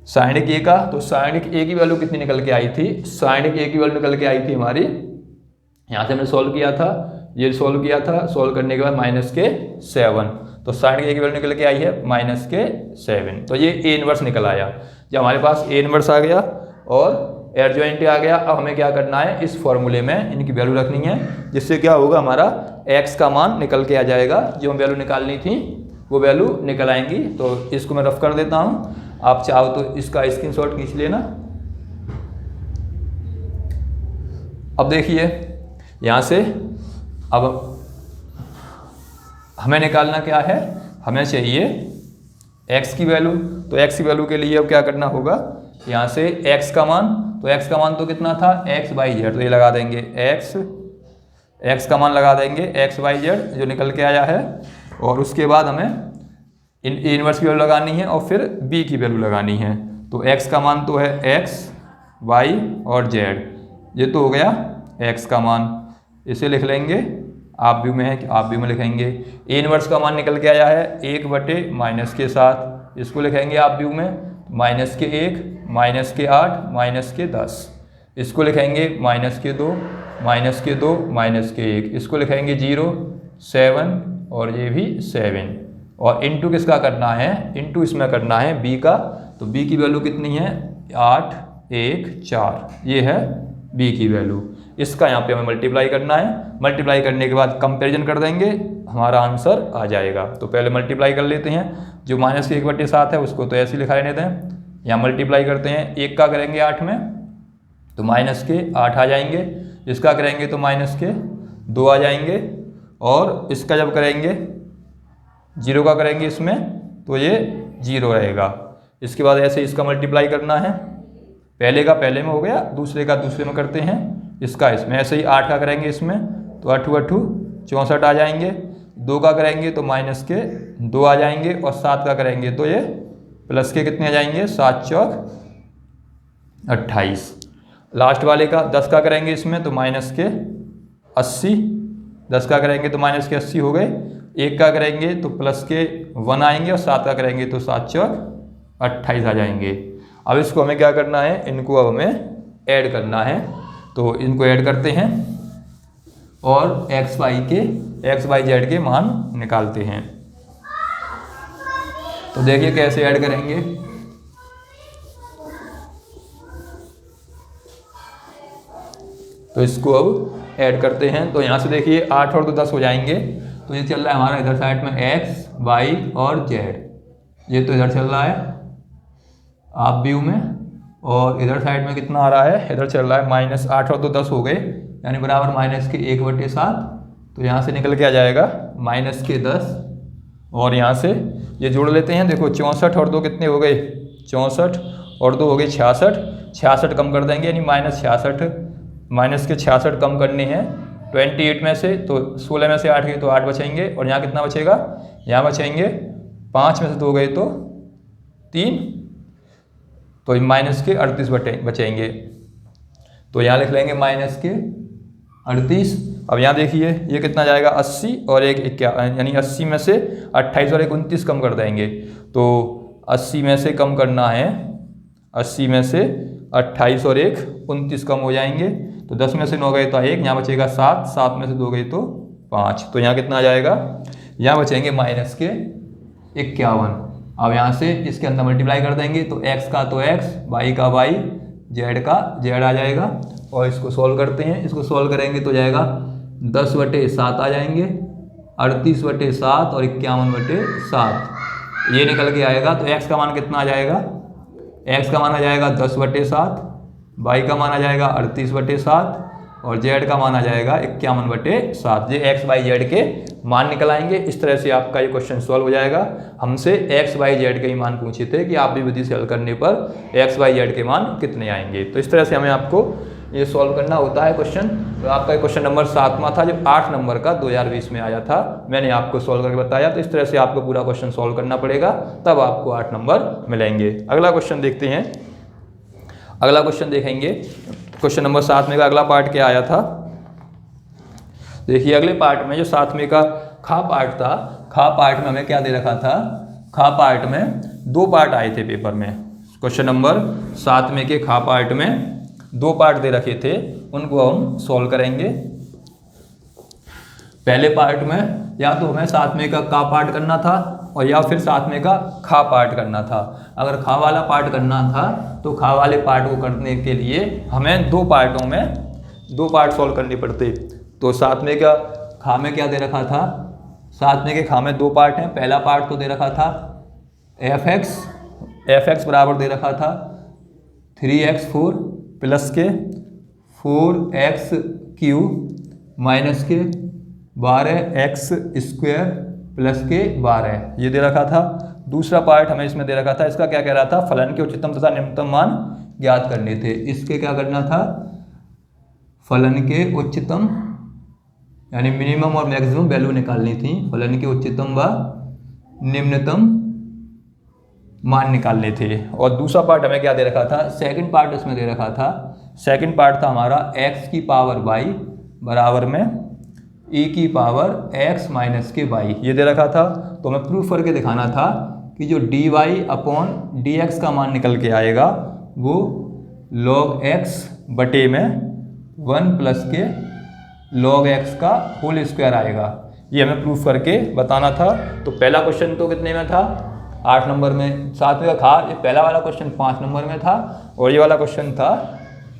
सारणिक ए का। तो सारणिक ए की वैल्यू कितनी निकल के आई थी, सारणिक ए की वैल्यू निकल के आई थी हमारी, यहाँ से हमने सॉल्व किया था, ये सॉल्व किया था, सॉल्व करने के बाद -k7। तो सारणिक ए की वैल्यू निकल के आई है -k7। तो ये ए इनवर्स निकल आया। जब हमारे पास ए इनवर्स आ गया और एडजॉइंट आ गया, अब हमें क्या करना है, इस फॉर्मूले में इनकी वैल्यू रखनी है, जिससे क्या होगा, हमारा x का मान निकल के आ जाएगा। जो हम वैल्यू निकालनी थी वो वैल्यू निकल आएंगी। तो इसको मैं रफ कर देता हूँ, आप चाहो तो इसका स्क्रीनशॉट खींच लेना। अब देखिए यहाँ से, अब हमें निकालना क्या है, हमें चाहिए x की वैल्यू। तो x की वैल्यू के लिए अब क्या करना होगा, यहाँ से x का मान, तो x का मान तो कितना था, x/z। तो ये लगा देंगे x का मान लगा देंगे x/z जो निकल के आया है। और उसके बाद हमें इनवर्स की वैल्यू लगानी है और फिर b की वैल्यू लगानी है। तो x का मान तो है x, y और z, ये तो हो गया x का मान। इसे लिख लेंगे, आप व्यू में है, आप व्यू में लिखेंगे। ए इनवर्स का मान निकल के आया है 1/- के साथ, इसको लिखेंगे आप व्यू में -k1 -k8 -k10, इसको लिखेंगे -k2 -k1, इसको लिखेंगे 0 7 और ये भी 7। और इंटू किसका करना है, इंटू इसमें करना है b का, तो b की वैल्यू कितनी है 8 1 4, ये है b की वैल्यू। इसका यहाँ पे हमें मल्टीप्लाई करना है, मल्टीप्लाई करने के बाद कंपैरिजन कर देंगे, हमारा आंसर आ जाएगा। तो पहले मल्टीप्लाई कर लेते हैं, जो -1/7 है उसको तो ऐसे ही लिखा लेते हैं। यहाँ मल्टीप्लाई करते हैं, 1 का करेंगे 8 में तो -8 आ जाएंगे, इसका करेंगे तो -2 आ जाएंगे, और इसका जब करेंगे 0 का करेंगे इसमें तो ये 0 रहेगा। इसके बाद ऐसे इसका मल्टीप्लाई करना है, पहले का पहले में हो गया, दूसरे का दूसरे में करते हैं, इसका इसमें। ऐसे ही 8 का करेंगे इसमें तो 8 8 64 आ जाएंगे, 2 का करेंगे तो -2 आ जाएंगे, और 7 का करेंगे तो ये प्लस के कितने आ जाएंगे 7 चौक 28। लास्ट वाले का 10 का करेंगे इसमें तो -80, 10 का करेंगे तो -80 हो गए, 1 का करेंगे तो +1 आएंगे, और 7 का करेंगे तो 7 चौक 28 आ जाएंगे। अब इसको हमें क्या करना है, इनको अब हमें ऐड करना है, तो इनको ऐड करते हैं और एक्स वाई जेड के मान निकालते हैं। तो देखिए कैसे ऐड करेंगे। तो इसको अब ऐड करते हैं, तो यहाँ से देखिए 8 और 2 10 हो जाएंगे, तो ये चल रहा है हमारा इधर साइड में एक्स वाई और जेड, ये तो इधर चल रहा है आप व्यू में, और इधर साइड में कितना आ रहा है, इधर चल रहा है -8 और 2 10 हो गए, यानी बराबर -1/7। तो यहाँ से निकल के आ जाएगा -10, और यहाँ से ये जोड़ लेते हैं। देखो 64 और 2 कितने हो गए 64, और 2 हो गए 66, 66 कम कर देंगे, यानी -66 कम करने हैं 28 में से, तो 16 में से 8 गए तो 8 बचेंगे, और यहाँ कितना बचेगा, यहाँ बचेंगे 5 में से 2 गए तो 3, तो -38 बचेंगे। तो यहाँ लिख लेंगे -38। अब यहाँ देखिए ये कितना जाएगा 80 और 1 51, यानी 80 में से 28 और 1 29 कम कर देंगे, तो 80 में से कम करना है, 80 में से 28 और 1 29 कम हो जाएंगे, तो 10 में से 9 गए तो 1, यहाँ बचेगा 7, 7 में से 2 गए तो 5, तो यहाँ कितना आ जाएगा, यहाँ बचेंगे -51। अब यहाँ से इसके अंदर मल्टीप्लाई कर देंगे, तो x का तो x, y का y, z का z आ जाएगा, और इसको सॉल्व करते हैं। इसको सॉल्व करेंगे तो जाएगा 10/7 आ जाएंगे, 38/7 और 51/7 ये निकल के आएगा। तो x का मान कितना आ जाएगा, x का मान आ जाएगा 10/7, y का मान आ जाएगा 38/7, और z का मान आ जाएगा 51/7। ये x y z के मान निकल आएंगे। इस तरह से आपका ये क्वेश्चन सॉल्व हो जाएगा। हमसे x y z के ही मान पूछे थे कि आप भी विधि से हल करने पर x y z के मान कितने आएंगे। तो इस तरह से हमें आपको ये सॉल्व करना होता है क्वेश्चन। तो आपका क्वेश्चन नंबर 7वां था, जो 8 नंबर का 2020 में आया था, मैंने आपको सॉल्व करके बताया। तो इस तरह से आपको पूरा क्वेश्चन सॉल्व करना पड़ेगा, तब आपको 8 नंबर मिलेंगे। अगला क्वेश्चन देखते हैं। अगला क्वेश्चन देखेंगे, क्वेश्चन नंबर 7 में का अगला पार्ट क्या आया था। देखिए अगले पार्ट में जो 7वें का खा पार्ट था, खा पार्ट में हमें क्या दे रखा था, खा पार्ट में 2 पार्ट आए थे पेपर में। क्वेश्चन नंबर 7वें के खा पार्ट में 2 पार्ट दे रखे थे, उनको हम सॉल्व करेंगे। पहले पार्ट में या तो हमें 7वें का पार्ट करना था, और या फिर 7वें का खा पार्ट करना था। अगर खा वाला पार्ट करना था तो खा वाले पार्ट को करने के लिए हमें 2 पार्टों में 2 पार्ट सॉल्व करने पड़ते। तो 7वें का खा में क्या दे रखा था, 7वें के खा में 2 पार्ट हैं। पहला पार्ट तो दे रखा था fx बराबर दे रखा था 3x4 प्लस के 4x³ माइनस के 12x² प्लस के 12, ये दे रखा था। दूसरा पार्ट हमें इसमें दे रखा था, इसका क्या कह रहा था, फलन के उच्चतम तथा निम्नतम मान ज्ञात करने थे। इसके क्या करना था, फलन के उच्चतम यानी मिनिमम और मैक्सिमम वैल्यू निकालनी थी, फलन के उच्चतम व निम्नतम मान निकालने थे। और दूसरा पार्ट हमें क्या दे रखा था, सेकंड पार्ट इसमें दे रखा था। सेकंड पार्ट था हमारा x की पावर y बराबर में e की पावर x माइनस के y, ये दे रखा था। तो हमें प्रूफ करके दिखाना था कि जो dy/dx का मान निकल के आएगा वो log x बटे में 1 प्लस के log x का होल स्क्वायर आएगा। ये हमें प्रूफ करके बताना था। तो पहला क्वेश्चन तो कितने में था, 8 नंबर में। 7वें का खा, ये पहला वाला क्वेश्चन 5 नंबर में था और ये वाला क्वेश्चन था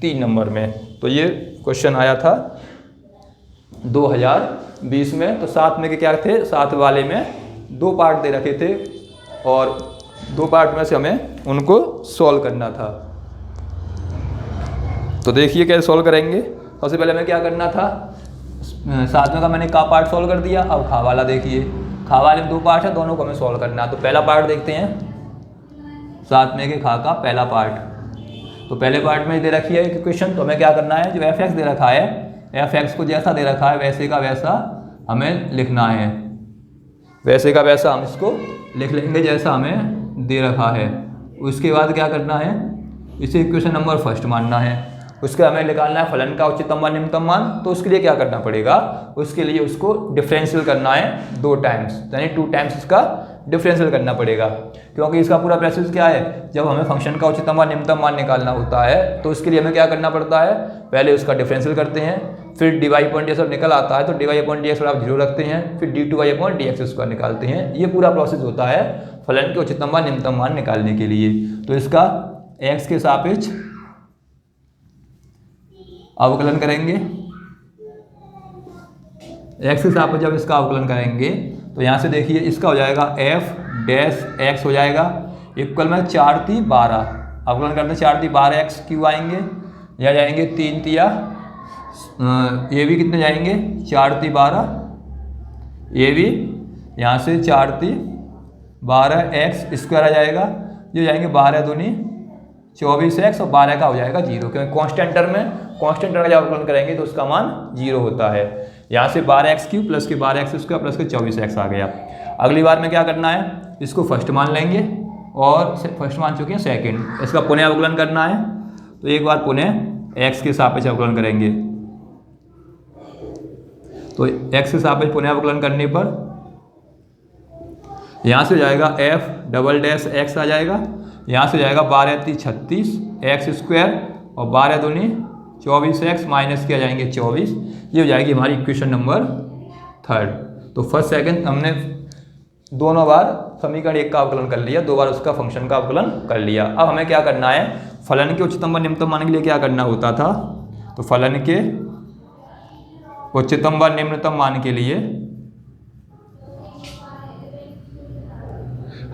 3 नंबर में। तो ये क्वेश्चन आया था 2020 में। तो 7 में के क्या थे, 7 वाले में 2 पार्ट दे रखे थे और 2 पार्ट में से हमें उनको सॉल्व करना था। तो देखिए कैसे सॉल्व करेंगे। सबसे पहले हमें क्या करना था, 7वें का मैंने का पार्ट सॉल्व कर दिया। अब खा वाला देखिए, खा वाले में 2 पार्ट है, दोनों को हमें सॉल्व करना है। तो पहला पार्ट देखते हैं, 7वें के खा का पहला पार्ट। तो पहले पार्ट में दे रखी है इक्वेशन, तो हमें क्या करना है, जो f(x) दे रखा है, f(x) को जैसा दे रखा है वैसे का वैसा हमें लिखना है। वैसे का वैसा हम इसको लिख लेंगे जैसा हमें दे रखा है। उसके बाद क्या करना है, इसे इक्वेशन नंबर फर्स्ट मानना है। उसके हमें निकालना है फलन का उच्चतम मान निम्नतम मान। तो उसके लिए क्या करना पड़ेगा, उसके लिए उसको डिफरेंशियल करना है 2 टाइम्स, यानी 2 टाइम्स इसका डिफरेंशियल करना पड़ेगा। क्योंकि इसका पूरा प्रोसेस क्या है, जब हमें फंक्शन का उच्चतम मान निम्नतम मान निकालना होता है तो उसके लिए हमें क्या करना पड़ता है, पहले उसका डिफरेंशियल करते हैं, फिर dy/dx जब निकल आता है तो dy/dx आप 0 रखते हैं, फिर d2y/dx उसका निकालते हैं। ये पूरा प्रोसेस होता है फलन के उच्चतम मान निम्नतम मान निकालने के लिए। तो इसका x के सापेक्ष अवकलन करेंगे, x के सापेक्ष जब इसका अवकलन करेंगे तो यहाँ से देखिए इसका हो जाएगा f' हो जाएगा इक्वल में 4×12। अवकलन करते 4×12 क्यों आएंगे, यहाँ जाएंगे 3×3 ये भी कितने जाएंगे 4×12, ये भी यहाँ से 4×12 x² आ जाएगा, ये जाएंगे 12×2 24x और 12 का हो जाएगा 0, क्योंकि कांस्टेंट टर्म में कांस्टेंट टर्म का जब अवकलन करेंगे तो उसका मान 0 होता है। यहाँ से 12x³ प्लस के 12x² प्लस के 24x आ गया। अगली बार में क्या करना है, इसको फर्स्ट मान लेंगे और फर्स्ट मान चुके हैं सेकंड, इसका पुनः अवकलन करना है। तो एक बार पुनः x के सापेक्ष अवकलन करेंगे। तो x के सापेक्ष पुनः अवकलन करने पर यहाँ से हो जाएगा f'(x) आ जाएगा, यहाँ से हो जाएगा 12×3 36 x² और 12×2 24x माइनस के आ जाएंगे 24। ये हो जाएगी हमारी इक्वेशन नंबर 3। तो फर्स्ट सेकंड हमने दोनों बार समीकरण 1 का अवकलन कर लिया, 2 बार उसका फंक्शन का अवकलन कर लिया। अब हमें क्या करना है, फलन के उच्चतम व निम्नतम मान के लिए क्या करना होता था, तो फलन के उच्चतम व निम्नतम मान के लिए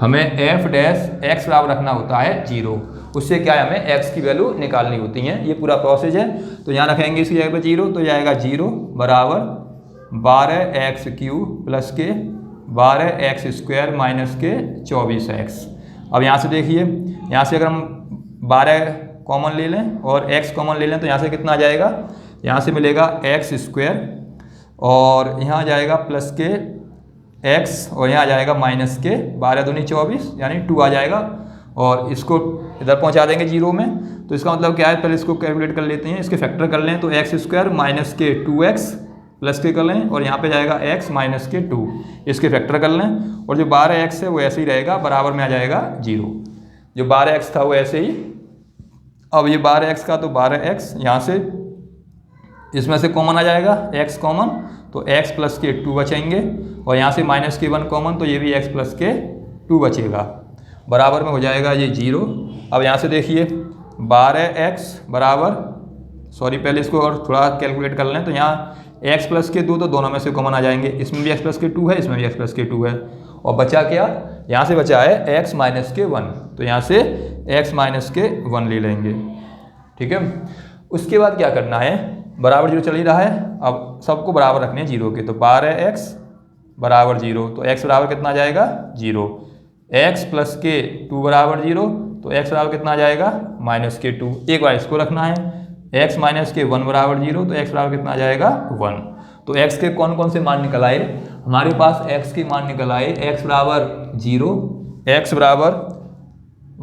हमें f' बराबर रखना होता है 0। उससे क्या है, हमें x की वैल्यू निकालनी होती है। ये पूरा प्रोसेस है। तो यहाँ रखेंगे इसकी जगह पर 0, तो जाएगा 0 बराबर 12x³ प्लस के 12x² माइनस के 24x। अब यहाँ से देखिए, यहाँ से अगर हम 12 कॉमन ले लें और x कॉमन ले लें तो यहाँ से कितना आ जाएगा, यहाँ से मिलेगा x² और यहाँ आ जाएगा प्लस के x और यहाँ आ जाएगा माइनस के 12×2 24 यानी 2 आ जाएगा और इसको इधर पहुँचा देंगे 0 में। तो इसका मतलब क्या है, पहले इसको कैलकुलेट कर लेते हैं, इसके फैक्टर कर लें तो x² माइनस के 2x प्लस के कर लें और यहाँ पे जाएगा x माइनस के 2, इसके फैक्टर कर लें और जो 12x है वो ऐसे ही रहेगा, बराबर में आ जाएगा 0। जो 12x था वो ऐसे ही। अब ये 12x का तो 12x यहाँ से इसमें से कॉमन आ जाएगा, x कॉमन तो x प्लस के 2 बचेंगे और यहाँ से माइनस के 1 कॉमन तो ये भी x प्लस के 2 बचेगा, बराबर में हो जाएगा ये 0। अब यहाँ से देखिए 12x बराबर, सॉरी पहले इसको और थोड़ा कैलकुलेट कर लें तो यहाँ x प्लस के 2 तो दोनों में से कॉमन आ जाएंगे, इसमें भी x प्लस के 2 है, इसमें भी x प्लस के 2 है और बचा क्या, यहाँ से बचा है x माइनस के 1, तो यहाँ से x माइनस के 1 ले लेंगे। ठीक है, उसके बाद क्या करना है, बराबर 0 चल ही रहा है, अब सबको बराबर रखने हैं 0 के। तो 12x बराबर 0 तो x बराबर कितना आ जाएगा 0, x प्लस के 2 बराबर 0 तो x बराबर कितना आ जाएगा माइनस के 2। एक बार इसको रखना है, x माइनस के 1 बराबर 0 तो x बराबर कितना आ जाएगा 1। तो x के कौन कौन से मान निकल आए, हमारे पास x के मान निकल आए, x बराबर 0, x बराबर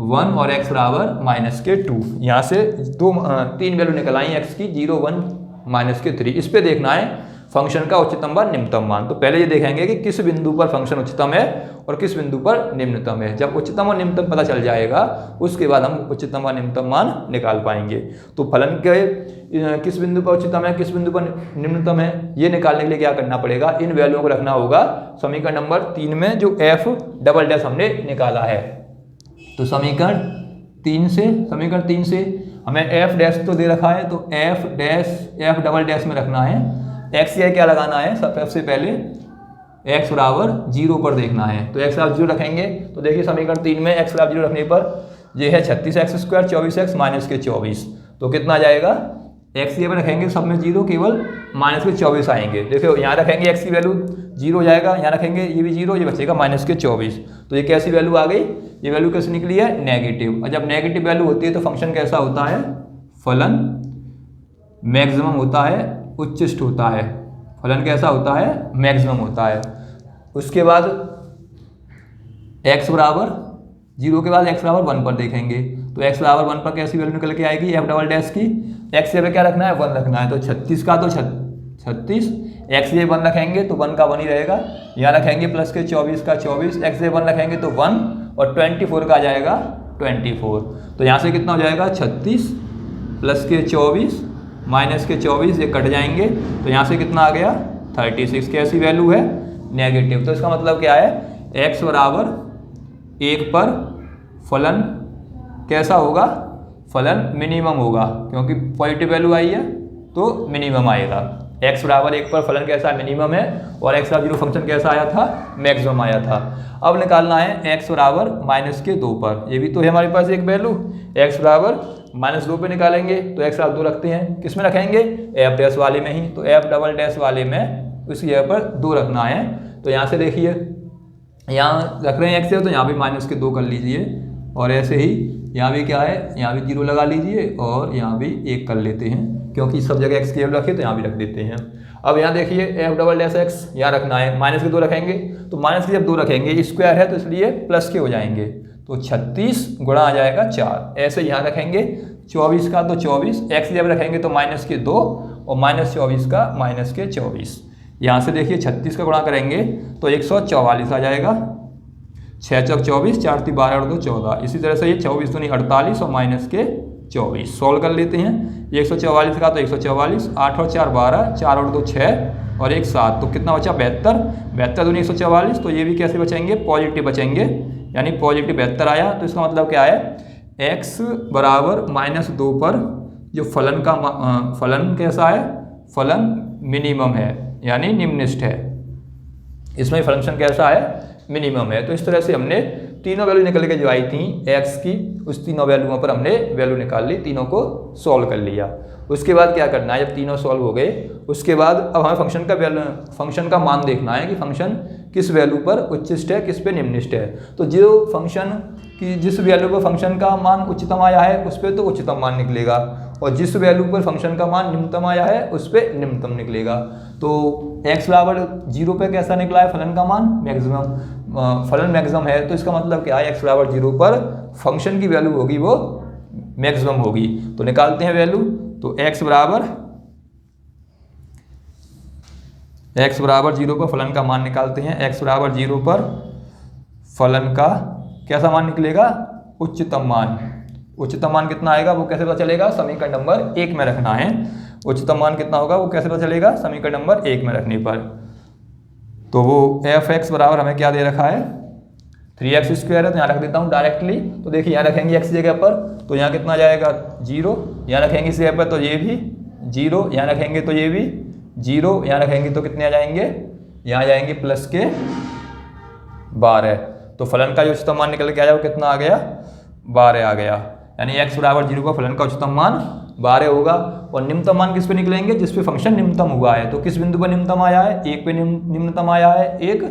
1 और x बराबर माइनस के 2। यहाँ से 3 वैल्यू निकल आई x की, 0 1 माइनस के 3। इस पे देखना है फंक्शन का उच्चतम व निम्नतम मान। तो पहले ये देखेंगे कि किस बिंदु पर फंक्शन उच्चतम है और किस बिंदु पर निम्नतम है। जब उच्चतम और निम्नतम पता चल जाएगा उसके बाद हम उच्चतम व निम्नतम मान निकाल पाएंगे। तो फलन के किस बिंदु पर उच्चतम है, किस बिंदु पर निम्नतम है, ये निकालने के लिए क्या करना पड़ेगा, इन वैल्यूओं को रखना होगा समीकरण नंबर 3 में जो f डबल डैश हमने निकाला है। तो समीकरण 3 से हमें f डैश तो दे रखा है, तो f डबल डैश में रखना है। x या क्या लगाना है, सबसे पहले x बराबर 0 पर देखना है। तो x बराबर 0 रखेंगे तो देखिए समीकरण 3 में x बराबर 0 रखने पर ये है 36x² 24x माइनस के 24। तो कितना आ जाएगा, x ये पर रखेंगे सब में 0, केवल माइनस के 24 आएंगे। देखो यहाँ रखेंगे x की वैल्यू 0 हो जाएगा, यहाँ रखेंगे ये भी 0, ये बचेगा माइनस के 24। तो ये कैसी वैल्यू आ गई, ये वैल्यू कैसे निकली है, नेगेटिव। और जब नेगेटिव वैल्यू होती है तो फंक्शन कैसा होता है, फलन मैक्सिमम होता है, उच्चिष्ट होता है। फलन कैसा होता है, मैक्सिमम होता है। उसके बाद x बराबर 0 के बाद x बराबर 1 पर देखेंगे। तो x बराबर 1 पर कैसी वैल्यू निकल के आएगी, f डबल डैश की। x पे क्या रखना है, 1 रखना है। तो 36 का तो 36, x ये 1 रखेंगे तो 1 का 1 ही रहेगा। यहाँ रखेंगे प्लस के 24 का 24, x ये 1 रखेंगे तो 1, और 24 का आ जाएगा 24। तो यहाँ से कितना हो जाएगा, 36 प्लस के 24 माइनस के 24, ये कट जाएंगे। तो यहाँ से कितना आ गया, 36। कैसी वैल्यू है, नेगेटिव। तो इसका मतलब क्या है, x बराबर 1 पर फलन कैसा होगा, फलन मिनिमम होगा, क्योंकि पॉजिटिव वैल्यू आई है तो मिनिमम आएगा। x बराबर 1 पर फलन कैसा मिनिमम है, और x बराबर 0 फंक्शन कैसा आया था, मैक्सिमम आया था। अब निकालना है x बराबर माइनस के 2 पर। ये भी तो है हमारे पास एक वैल्यू, x बराबर माइनस 2 पे निकालेंगे तो x बराबर 2 रखते हैं, किस में रखेंगे, f डैश वाले में ही। तो f डबल डैश वाले में उस जगह पर 2 रखना है। तो यहाँ से देखिए, यहाँ रख रहे हैं x है तो यहाँ भी माइनस के 2 कर लीजिए, और ऐसे ही यहाँ भी क्या है, यहाँ भी 0 लगा लीजिए, और यहाँ भी 1 कर लेते हैं, क्योंकि सब जगह x की वैल्यू रखे तो यहाँ भी रख देते हैं। अब यहाँ देखिए f डबल डैश x यहाँ रखना है, माइनस के 2 रखेंगे, तो माइनस के जब 2 रखेंगे स्क्वायर है तो इसलिए प्लस के हो जाएंगे। तो 36 गुणा आ जाएगा 4। ऐसे यहाँ रखेंगे 24 का तो 24, x जब रखेंगे तो माइनस के 2, और माइनस 24 का माइनस के 24। यहाँ से देखिए 36 का गुणा करेंगे तो 144 आ जाएगा। 6 चौक 24, 4 3 12 और 2 14। इसी तरह से ये 24 दूनी 48 और माइनस के 24 सॉल्व कर लेते हैं। 144 का तो 144, 8 और 4 12, 4 और 2 6 और 1 7। तो कितना बचा, 72। 72 दूनी 144। तो ये भी कैसे बचेंगे, पॉजिटिव बचेंगे, यानी पॉजिटिव 72 आया। तो इसका मतलब क्या है, x बराबर -2 पर जो फलन का फलन कैसा है, फलन मिनिमम है, यानी निम्नलिखित है। इसमें फंक्शन कैसा है, मिनिमम है। तो इस तरह से हमने तीनों वैल्यू निकल के जो आई थी x की, उस तीनों वैल्यूओं पर हमने वैल्यू निकाल ली, तीनों को सॉल्व कर लिया। उसके बाद क्या करना है, जब तीनों सॉल्व हो गए उसके बाद अब हमें फंक्शन का मान देखना है कि फंक्शन किस वैल्यू पर उच्चिष्ट है, किस पे निम्नलिखित है। तो जो फंक्शन की जिस वैल्यू पर फंक्शन का मान उच्चतम आया है उस पर तो उच्चतम मान निकलेगा, और जिस वैल्यू पर फंक्शन का मान निम्नतम आया है उस पर निम्नतम निकलेगा। तो x बराबर 0 पे कैसा निकला है, फलन का मान मैक्सिमम, फलन मैक्सिमम है। तो इसका मतलब क्या है, x बराबर 0 पर फंक्शन की वैल्यू होगी वो मैक्सिमम होगी। तो निकालते हैं वैल्यू। तो x बराबर 0 पर फलन का मान निकालते हैं। x बराबर 0 पर फलन का कैसा मान निकलेगा, उच्चतम मान। उच्चतम मान कितना आएगा वो कैसे पता चलेगा, समीकरण नंबर 1 में रखना है। उच्चतम मान कितना होगा वो कैसे पता चलेगा, समीकरण नंबर 1 में रखने पर। तो वो f(x) बराबर हमें क्या दे रखा है, 3x² है, तो यहाँ रख देता हूँ डायरेक्टली। तो देखिए यहाँ रखेंगे x जगह पर तो यहाँ कितना जाएगा 0, यहाँ रखेंगे इस जगह पर तो ये भी 0, यहाँ रखेंगे तो ये भी 0, यहाँ रखेंगे तो कितने आ जाएंगे, यहाँ जाएंगे प्लस के 12। तो फलन का जो उच्चतम मान निकल के आया वो कितना आ गया, 12 आ गया। यानी x बराबर 0 पर फलन का उच्चतम मान 12 होगा। और निम्नतम मान किस पे निकलेंगे, जिस पे फंक्शन निम्नतम हुआ है। तो किस बिंदु पर निम्नतम आया है, 1 पे निम्नतम आया है, 1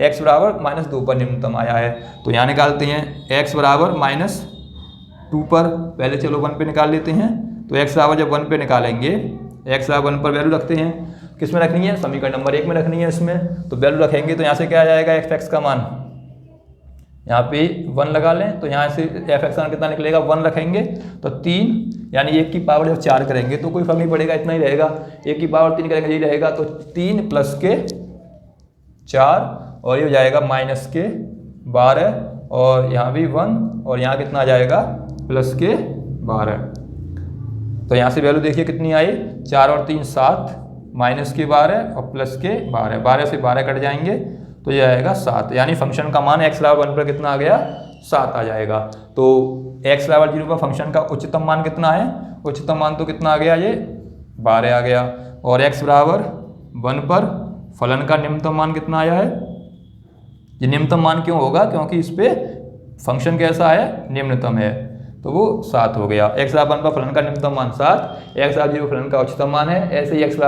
x बराबर -2 पर निम्नतम आया है। तो यहाँ निकालते हैं x बराबर -2 पर, पहले चलो 1 पे निकाल लेते हैं। तो x बराबर जब 1 पे निकालेंगे, x बराबर 1 पर वैल्यू रखते हैं, किस में रखनी है, समीकरण नंबर 1 में रखनी है इसमें। तो वैल्यू रखेंगे तो यहाँ से क्या आ जाएगा, f(x) का मान, यहाँ पे 1 लगा लें, तो यहाँ से f(x) कितना निकलेगा, 1 रखेंगे तो 3, यानी 1 की पावर जब 4 करेंगे तो कोई फर्क नहीं पड़ेगा, इतना ही रहेगा। 1 की पावर 3 करेंगे यही रहेगा, तो 3 + के 4 और ये हो जाएगा -12 और यहाँ भी 1 और यहाँ कितना आ जाएगा + के 12। तो यहाँ से वैल्यू देखिए कितनी आई, 4 और 3 7, -12 और + के 12, 12 से 12 कट जाएंगे तो ये आएगा 7, यानी फंक्शन का मान x = 1 पर कितना आ गया, 7 आ जाएगा। तो x = 0 पर फंक्शन का उच्चतम मान कितना है, उच्चतम मान तो कितना आ गया, ये 12 आ गया। और x = 1 पर फलन का निम्नतम मान कितना आया है, ये निम्नतम मान क्यों होगा, क्योंकि इस पे फंक्शन कैसा है, निम्नतम है, तो वो 7 हो गया। x = 1 पर फलन का निम्नतम मान 7, x = 0 फलन का उच्चतम मान है। ऐसे ही x =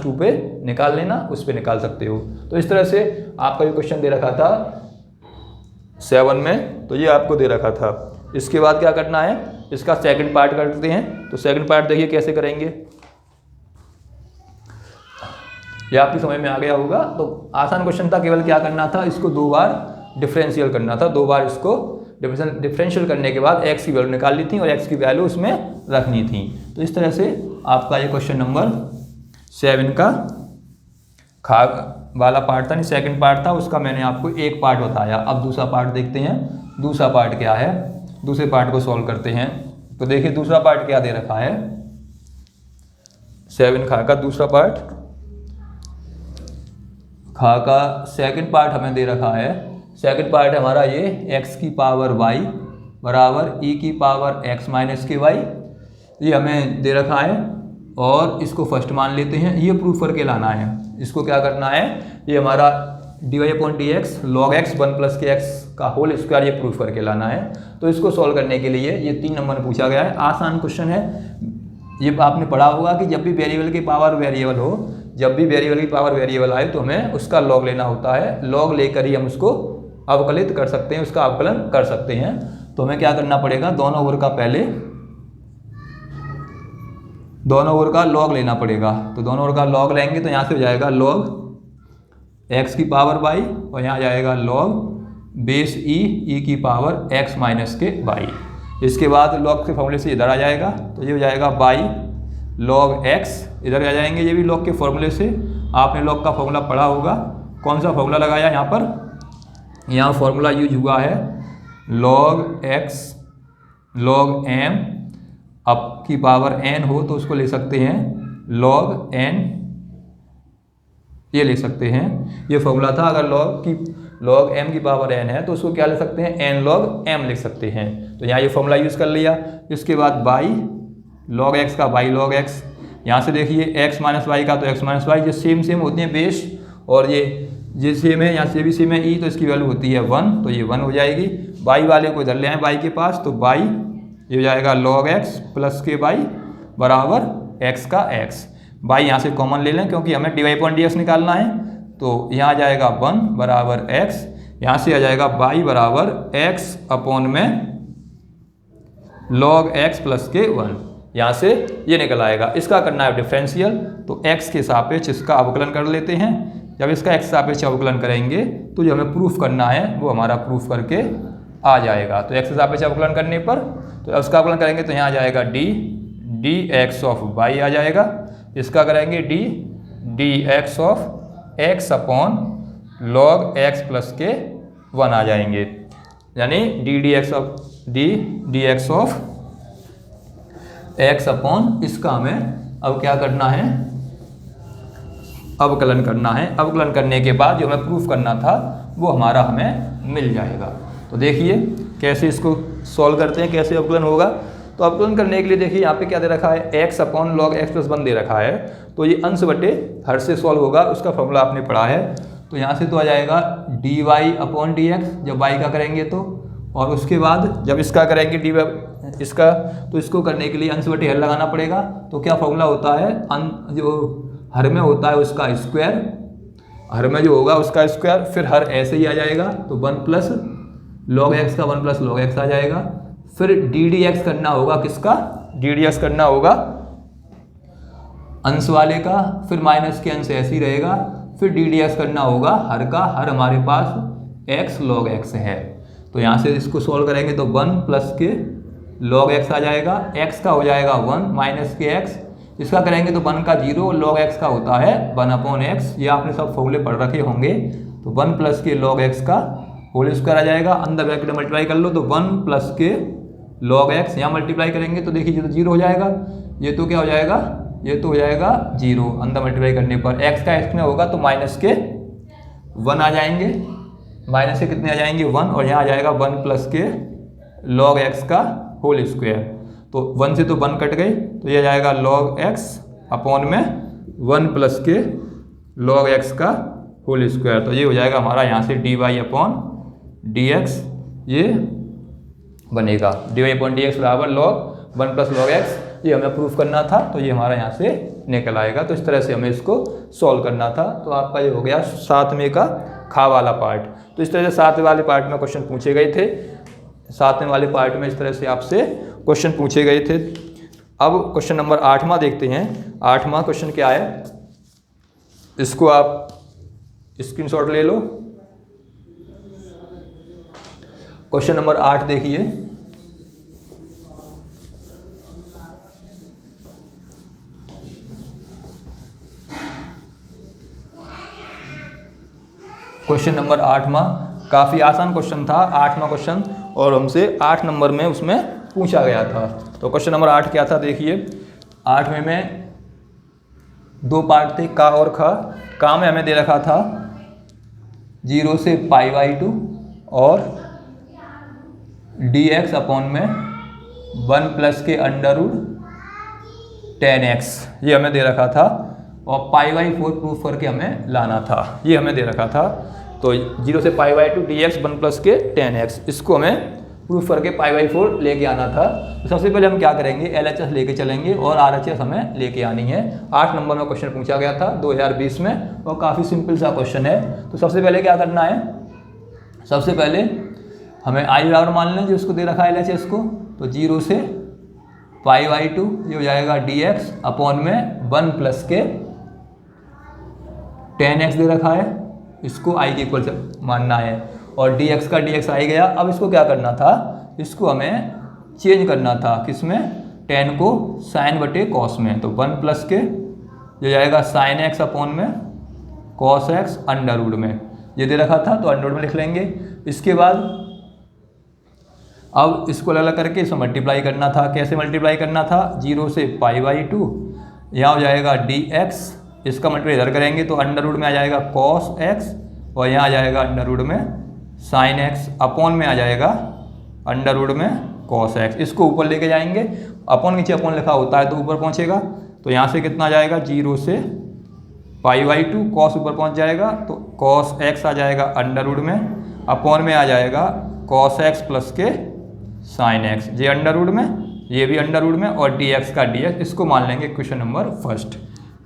-2 पे निकाल लेना, उस पे निकाल सकते हो। तो इस तरह से आपका जो क्वेश्चन दे रखा था 7 में, तो ये आपको दे रखा था। इसके बाद क्या करना है, इसका सेकंड पार्ट करते हैं। तो सेकंड पार्ट देखिए कैसे करेंगे, ये आपकी समझ में आ गया होगा। तो आसान क्वेश्चन था, केवल क्या करना था, इसको 2 बार डिफरेंशियल करना था। 2 बार इसको डिफरेंशियल करने के बाद x की वैल्यू निकाल ली थी और x की वैल्यू उसमें रखनी थी। तो इस तरह से आपका ये क्वेश्चन नंबर 7 का खा वाला पार्ट था, नहीं सेकंड पार्ट था, उसका मैंने आपको एक पार्ट बताया। अब दूसरा पार्ट देखते हैं, दूसरा पार्ट क्या है, दूसरे पार्ट को सॉल्व करते हैं। तो देखिए दूसरा पार्ट क्या दे रखा है, 7 खा का दूसरा पार्ट, खा का सेकंड पार्ट हमें दे रखा है। सेकंड पार्ट है हमारा ये x की पावर y = e की पावर x - के y, ये हमें दे रखा है और इसको फर्स्ट मान लेते हैं। ये प्रूफ करके लाना है, इसको क्या करना है, ये हमारा dy/dx log x 1 + के x का होल स्क्वायर, ये प्रूफ करके लाना है। तो इसको सॉल्व करने के लिए ये 3 नंबर में पूछा गया है, आसान क्वेश्चन है। ये आपने पढ़ा होगा कि जब भी वेरिएबल की पावर वेरिएबल हो, जब भी वेरिएबल की पावर वेरिएबल आए तो हमें उसका लॉग लेना होता है। लॉग लेकर ही हम उसको अवकलित कर सकते हैं, उसका अवकलन कर सकते हैं। तो हमें क्या करना पड़ेगा, दोनों ओर का पहले दोनों ओर का लॉग लेना पड़ेगा। तो दोनों ओर का लॉग लेंगे तो यहाँ से हो जाएगा log x की पावर y और यहाँ जाएगा log बेस e की पावर x - के y। इसके बाद log के फॉर्मूले से इधर आ जाएगा, तो ये हो जाएगा y log x, इधर आ जाएंगे ये भी log के फॉर्मूले से। आपने log का फॉर्मूला पढ़ा होगा, कौन सा फॉर्मूला लगाया यहाँ पर, यहाँ फॉर्मूला यूज हुआ है log x log m, अब की पावर n हो तो उसको ले सकते हैं log n, ये ले सकते हैं। ये फॉर्मूला था, अगर log m की पावर n है तो उसको क्या ले सकते हैं, n log m लिख सकते हैं। तो यहाँ ये फॉर्मूला यूज़ कर लिया। इसके बाद y log x का y log x, यहाँ से देखिए x - y का तो x - y, ये सेम होते हैं बेस, और ये सेम है, यहाँ से भी सेम है e, तो इसकी वैल्यू होती है 1, तो ये 1 हो जाएगी। y वाले को इधर ले आए y के पास, तो y ये हो जाएगा log x + के y = x का x। y यहाँ से कॉमन ले लें क्योंकि हमें dy/dx निकालना है, तो यहाँ आ जाएगा 1 = x, यहाँ से आ जाएगा y = x/में log x + के 1, यहाँ से ये निकल आएगा। इसका करना है डिफरेंशियल, तो x के सापेक्ष इसका अवकलन कर लेते हैं। जब इसका x सापेक्ष अवकलन करेंगे तो जो हमें प्रूफ करना है वो हमारा प्रूफ करके आ जाएगा। तो x के सापेक्ष अवकलन करने पर तो उसका अवकलन करेंगे तो यहाँ आ जाएगा dx of y आ जाएगा। इसका करेंगे dx of x / log x + के 1 आ जाएंगे, यानी dx of x / इसका हमें अब क्या करना है, अवकलन करना है। अवकलन करने के बाद जो हमें प्रूफ करना था वो हमारा हमें मिल जाएगा। तो देखिए कैसे इसको सॉल्व करते हैं, कैसे अवकलन होगा। तो अवकलन करने के लिए देखिए यहाँ पे क्या दे रखा है, x / log x + 1 दे रखा है, तो ये अंश बटे हर से सॉल्व होगा, उसका फॉर्मूला आपने पढ़ा है। तो यहाँ से तो आ जाएगा dy/dx जब y का करेंगे तो, और उसके बाद जब इसका करेंगे dy इसका, तो इसको करने के लिए अंश बटे हर लगाना पड़ेगा। तो क्या फॉर्मूला होता है, जो हर में होता है उसका स्क्वायर, हर में जो होगा उसका स्क्वायर, फिर हर ऐसे ही आ जाएगा, तो 1 + log x का 1 + log x आ जाएगा। फिर ddx करना होगा, किसका, ddx करना होगा अंश वाले का, फिर माइनस के अंश ऐसे ही रहेगा, फिर ddx करना होगा हर का, हर हमारे पास x log x है। तो यहाँ से इसको सॉल्व करेंगे तो 1 प्लस के log x आ जाएगा, x का हो जाएगा 1 माइनस के x, इसका करेंगे तो 1 का 0, log x का होता है 1/x, ये आपने सब फॉर्मूले पढ़ रखे होंगे। तो 1 प्लस के log x का होल स्क्वायर आ जाएगा, अंदर ब्रैकेट मल्टीप्लाई कर लो तो 1 प्लस के log x, यहाँ मल्टीप्लाई करेंगे तो देखिए ये तो 0 हो जाएगा, ये तो क्या हो जाएगा, ये तो हो जाएगा 0, अंदर मल्टीप्लाई करने पर x का x में होगा तो माइनस के 1 आ जाएंगे, माइनस के कितने आ जाएंगे 1, और यहाँ आ जाएगा 1 प्लस के log x का होल स्क्वायर। तो 1 से तो 1 कट गए, तो ये आ जाएगा log x अपॉन में 1 प्लस के log x का होल स्क्वायर। तो ये हो जाएगा हमारा यहाँ से dy अपॉन dx, ये बनेगा dy अपॉन dx बराबर log 1 प्लस log x, ये हमें प्रूफ करना था, तो ये हमारा यहाँ से निकल आएगा। तो इस तरह से हमें इसको सॉल्व करना था। तो आपका ये हो गया 7वें का खा वाला पार्ट। तो इस तरह से 7वें वाले पार्ट में क्वेश्चन पूछे गए थे, 7वें वाले पार्ट में इस तरह से आपसे क्वेश्चन पूछे गए थे। अब क्वेश्चन नंबर 8वां देखते हैं। 8वां क्वेश्चन क्या है, इसको आप स्क्रीनशॉट ले लो। क्वेश्चन नंबर 8 देखिए, क्वेश्चन नंबर 8वां काफ़ी आसान क्वेश्चन था, 8वां क्वेश्चन, और हमसे 8 नंबर में उसमें पूछा गया था। तो क्वेश्चन नंबर 8 क्या था देखिए, 8वें में 2 पार्ट थे, का और ख। का में हमें दे रखा था 0 से π/2 और dx अपॉन में 1 प्लस के √10x, ये हमें दे रखा था, और π/4 प्रूफ करके हमें लाना था, ये हमें दे रखा था। तो 0 से π/2 dx 1 प्लस के 10x, इसको हमें प्रूफ करके π/4 लेके आना था। तो सबसे पहले हम क्या करेंगे, LHS लेके चलेंगे और RHS हमें लेके आनी है। 8 नंबर में क्वेश्चन पूछा गया था 2020 में, और काफ़ी सिंपल सा क्वेश्चन है। तो सबसे पहले क्या करना है, सबसे पहले हमें i बराबर मान लें जो इसको दे रखा है LHS को, तो 0 से π/2 ये हो जाएगा dx अपॉन में 1 प्लस के 10x दे रखा है, इसको i के इक्वल से मानना है, और dx का dx आ गया। अब इसको क्या करना था, इसको हमें चेंज करना था, किसमें, 10 को साइन बटे कॉस में। तो 1 प्लस के ये जाएगा साइन x अपॉन में कॉस x अंडर रूट में, ये दे रखा था तो अंडर रूट में लिख लेंगे। इसके बाद अब इसको अलग करके इसमें मल्टीप्लाई करना था। कैसे मल्टीप्लाई करना था, 0 से π/2, यहाँ हो जाएगा dx, इसका मल्टीप्लाई इधर करेंगे तो अंडर रूट में आ जाएगा cos x, और यहाँ आ जाएगा अंडर रूट में sin x, अपॉन में आ जाएगा अंडर रूट में cos x। इसको ऊपर लेके जाएंगे, अपॉन नीचे अपॉन लिखा होता है तो ऊपर पहुँचेगा। तो यहाँ से कितना आ जाएगा, 0 से π/2, cos ऊपर पहुँच जाएगा तो cos x आ जाएगा अंडर रूट में, अपॉन में आ जाएगा cos x प्लस के sin x, ये अंडर रूट में, ये भी अंडर रूट में, और dx का dx, इसको मान लेंगे equation number first.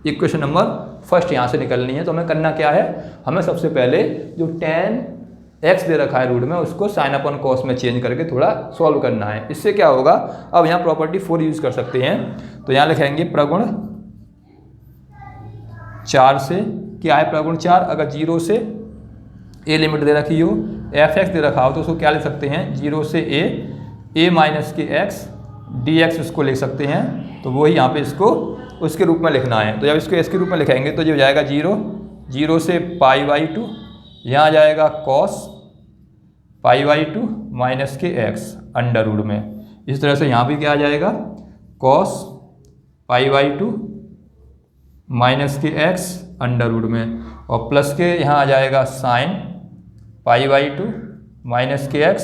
Equation number first यहाँ से निकलनी है। तो हमें करना क्या है, हमें सबसे पहले जो 10x दे रखा है रूट में, उसको साइन अपॉन कॉस में चेंज करके थोड़ा सॉल्व करना है। इससे क्या होगा, अब यहाँ प्रॉपर्टी 4 यूज़ कर सकते हैं। तो यहाँ लिखेंगे प्रगुण 4 से, क्या है प्रगुण 4, अगर 0 से a लिमिट दे रखी हो, fx दे रखा हो, तो उसको क्या लिख सकते हैं, 0 से a माइनस के x dx इसको लिख सकते हैं। तो वही यहाँ पे इसको उसके रूप में लिखना है। तो जब इसको इसके रूप में लिखेंगे तो ये हो जाएगा 0 से π/2, यहाँ आ जाएगा cos π/2 माइनस के x अंडर रूट में। इस तरह से यहाँ भी क्या आ जाएगा, cos π/2 माइनस के x अंडर रूट में, और प्लस के यहाँ आ जाएगा sin π/2 माइनस के x,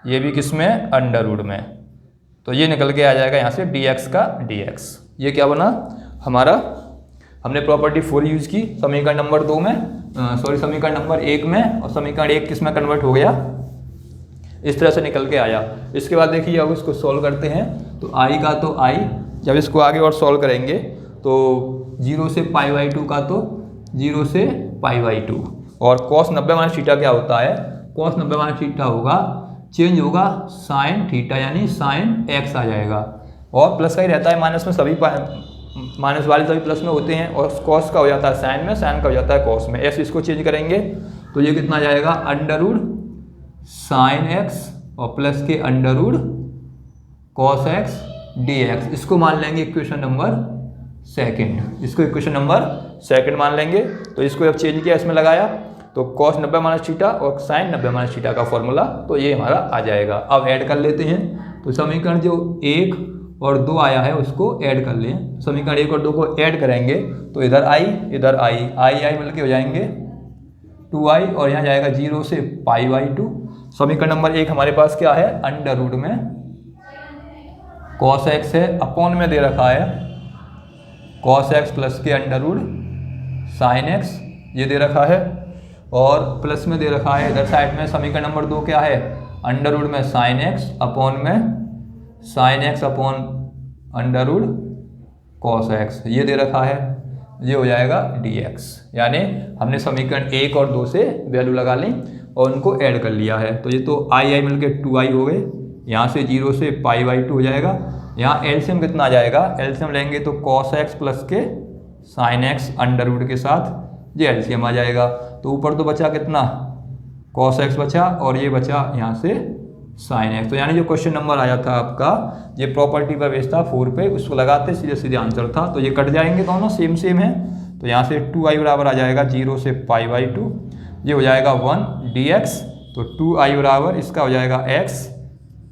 ये भी किस में, अंडर रूट में। तो ये निकल के आ जाएगा यहाँ से dx का dx। ये क्या बना हमारा, हमने प्रॉपर्टी 4 यूज़ की समीकरण नंबर 2 में, समीकरण नंबर 1 में, और समीकरण 1 किस में कन्वर्ट हो गया, इस तरह से निकल के आया। इसके बाद देखिए अब इसको सॉल्व करते हैं। तो i का तो i, जब इसको आगे और सॉल्व करेंगे तो 0 से π/2 का तो 0 से π/2, और cos 90 माइनस थीटा क्या होता है, cos 90 माइनस थीटा होगा, चेंज होगा साइन थीटा यानी साइन x आ जाएगा, और प्लस का ही रहता है, माइनस में सभी माइनस वाले सभी प्लस में होते हैं, और कॉस का हो जाता है साइन में, साइन का हो जाता है कॉस में। ऐसे इसको चेंज करेंगे तो ये कितना आ जाएगा, अंडर रूट साइन एक्स और प्लस के under root cos x d x, इसको मान लेंगे इक्वेशन नंबर सेकंड, इसको इक्वेशन नंबर सेकंड मान लेंगे। तो इसको जब चेंज किया इसमें लगाया तो कॉस 90 माइनस थीटा और साइन 90 माइनस थीटा का फॉर्मूला, तो ये हमारा आ जाएगा। अब ऐड कर लेते हैं, तो समीकरण जो 1 और 2 आया है उसको ऐड कर लें। समीकरण 1 और 2 को ऐड करेंगे तो इधर आई इधर आई मिलके हो जाएंगे 2i और यहाँ जाएगा 0 से π/2। समीकरण नंबर 1 हमारे पास क्या है, अंडर रूट में कॉस एक्स है, अपॉन में दे रखा है कॉस एक्स प्लस के अंडर रूट साइन एक्स, ये दे रखा है, और प्लस में दे रखा है इधर साइड में समीकरण नंबर 2 क्या है, अंडर रूट में साइन एक्स अपॉन में sine x upon under root cos x, ये दे रखा है, ये हो जाएगा dx। यानी हमने समीकरण 1 और 2 से वैल्यू लगा ली और उनको ऐड कर लिया है। तो ये तो आई मिलके 2i हो गए, यहाँ से 0 से π/2 हो जाएगा। यहाँ एलसीएम कितना आ जाएगा, एलसीएम लेंगे तो cos x प्लस के sin x अंडर रूट के साथ ये एलसीएम आ जाएगा। तो ऊपर तो बचा कितना, cos x बचा और ये बचा यहाँ से sin x। तो यानी जो क्वेश्चन नंबर आया था आपका, ये प्रॉपर्टी पर बेस्ड था 4 पे, उसको लगाते सीधे सीधे आंसर था। तो ये कट जाएंगे दोनों, सेम सेम है। तो यहाँ से 2i बराबर आ जाएगा 0 से π/2, ये हो जाएगा 1 dx। तो 2i बराबर इसका हो जाएगा x,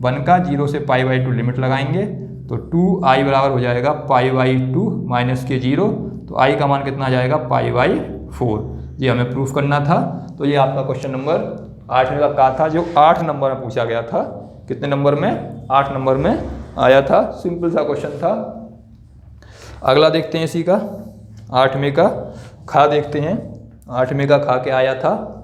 1 का 0 से π/2 लिमिट लगाएंगे तो 2i बराबर हो जाएगा π/2 माइनस के 0। तो i का मान कितना आ जाएगा π/4, ये हमें प्रूफ करना था। तो ये आपका क्वेश्चन नंबर 8 में का था, जो 8 नंबर में पूछा गया था। कितने नंबर में, 8 नंबर में आया था। सिंपल सा क्वेश्चन था। अगला देखते हैं इसी का 8वें का खा देखते हैं। 8वें का खा के आया था,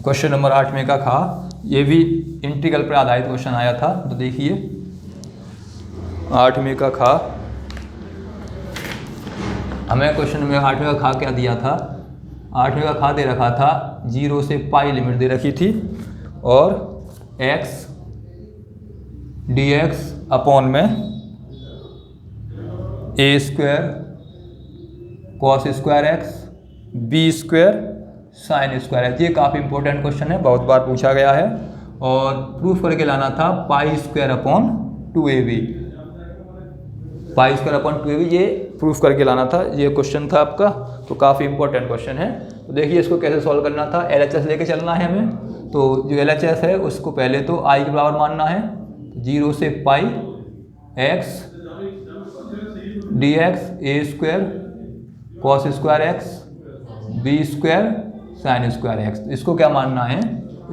क्वेश्चन नंबर 8वें का खा, ये भी इंटीग्रल पर आधारित क्वेश्चन आया था। तो देखिए 8वें का खा, हमें क्वेश्चन में 8वें का खा क्या दिया था, 8वें का खा दे रखा था 0 से पाई लिमिट दे रखी थी और x dx अपॉन में a square cos square x b square sine square x. ये काफ़ी इंपॉर्टेंट क्वेश्चन है, बहुत बार पूछा गया है। और प्रूफ करके लाना था pi square upon 2ab, pi square upon 2ab, ये प्रूफ करके लाना था। ये क्वेश्चन था आपका, तो काफ़ी इंपॉर्टेंट क्वेश्चन है। तो देखिए इसको कैसे सॉल्व करना था, LHS लेके चलना है हमें। तो जो LHS है उसको पहले तो i के बराबर मानना है, 0 से पाई x dx a square cos square x b square sine square x. इसको क्या मानना है,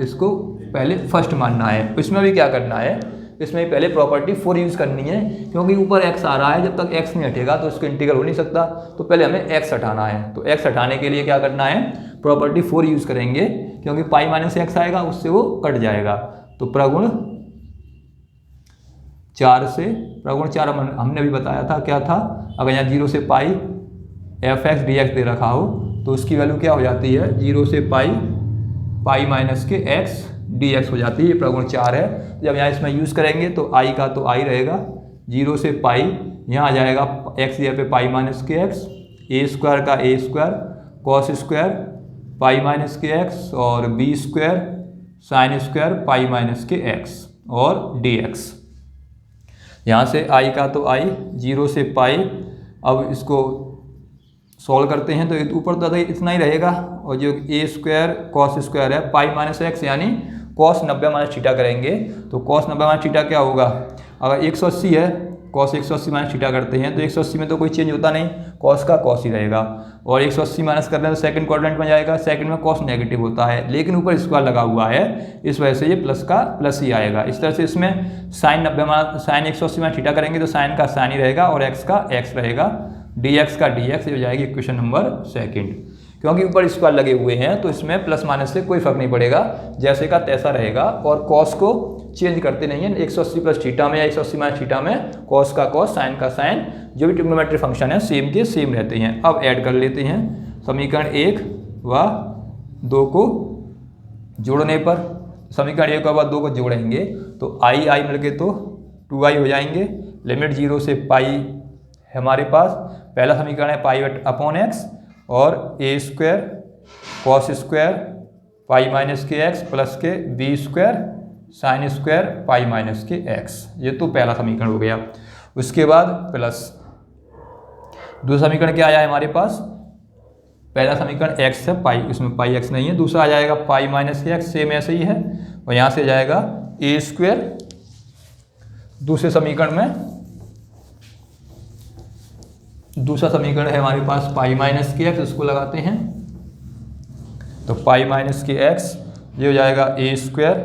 इसको पहले फर्स्ट मानना है। इसमें भी क्या करना है, इसमें पहले प्रॉपर्टी 4 यूज़ करनी है, क्योंकि ऊपर x आ रहा है, जब तक x नहीं हटेगा तो इसको इंटीग्रल हो नहीं सकता। तो पहले हमें x हटाना है। तो x हटाने के लिए क्या करना है, प्रॉपर्टी 4 यूज़ करेंगे, क्योंकि पाई माइनस x आएगा उससे वो कट जाएगा। तो प्रगुण 4 से, प्रगुण 4 हमने भी बताया था क्या था, अगर यहाँ 0 से पाई fx dx दे रखा हो तो उसकी वैल्यू क्या हो जाती है, 0 से पाई माइनस के x dx हो जाती है। ये प्रगुण 4 है। जब यहाँ इसमें यूज़ करेंगे तो i का तो i रहेगा, 0 से पाई, यहाँ आ जाएगा x यहाँ पे पाई माइनस के x, a स्क्वायर का a square cos square pi minus के x और b square sine square pi minus के x और dx। यहाँ से i का तो i, 0 से पाई। अब इसको सॉल्व करते हैं तो ऊपर तो इतना ही रहेगा, और जो a स्क्वायर कॉस स्क्वायर है पाई माइनस एक्स, यानी कॉस 90 माइनस थीटा करेंगे तो कॉस 90 माइनस थीटा क्या होगा, अगर 180 है कॉस 180 माइनस थीटा करते हैं तो 180 में तो कोई चेंज होता नहीं, कॉस का कॉस ही रहेगा। और 180 माइनस कर रहे हैं तो सेकंड क्वाड्रेंट में जाएगा, सेकंड में कॉस नेगेटिव होता है, लेकिन ऊपर स्क्वायर लगा हुआ है, इस वजह से ये प्लस का प्लस ही आएगा। इस तरह से इसमें साइन 180 माइनस थीटा करेंगे तो साइन का साइन ही रहेगा और एक्स का एक्स रहेगा, dx का dx हो जाएगी इक्वेशन नंबर 2। क्योंकि ऊपर स्क्वायर लगे हुए हैं तो इसमें प्लस माइनस से कोई फर्क नहीं पड़ेगा, जैसे का तैसा रहेगा। और कॉस को चेंज करते नहीं है, 180 प्लस थीटा में या 180 माइनस थीटा में कॉस का कॉस साइन का साइन, जो भी ट्रिग्नोमेट्री फंक्शन है सेम के सेम रहते हैं। अब ऐड कर लेते हैं समीकरण 1 व 2 को जोड़ने पर, समीकरण 1 व 2 को जोड़ेंगे तो आई मिलके तो 2i हो जाएंगे, लिमिट 0 से पाई है हमारे पास। पहला समीकरण है पाई अपॉन एक्स और A square cos square pi minus के एक्स प्लस के B square sine square pi minus के एक्स। ये तो पहला समीकरण हो गया। उसके बाद प्लस दूसरा समीकरण क्या आया है हमारे पास, पहला समीकरण एक्स है पाई, इसमें पाई एक्स नहीं है। दूसरा आ जाएगा पाई माइनस के एक्स, सेम ऐसे ही है, और यहाँ से जाएगा ए स्क्वायर। दूसरे समीकरण में दूसरा समीकरण है हमारे पास पाई माइनस के एक्स, इसको लगाते हैं तो पाई माइनस के एक्स ये हो जाएगा ए स्क्वायर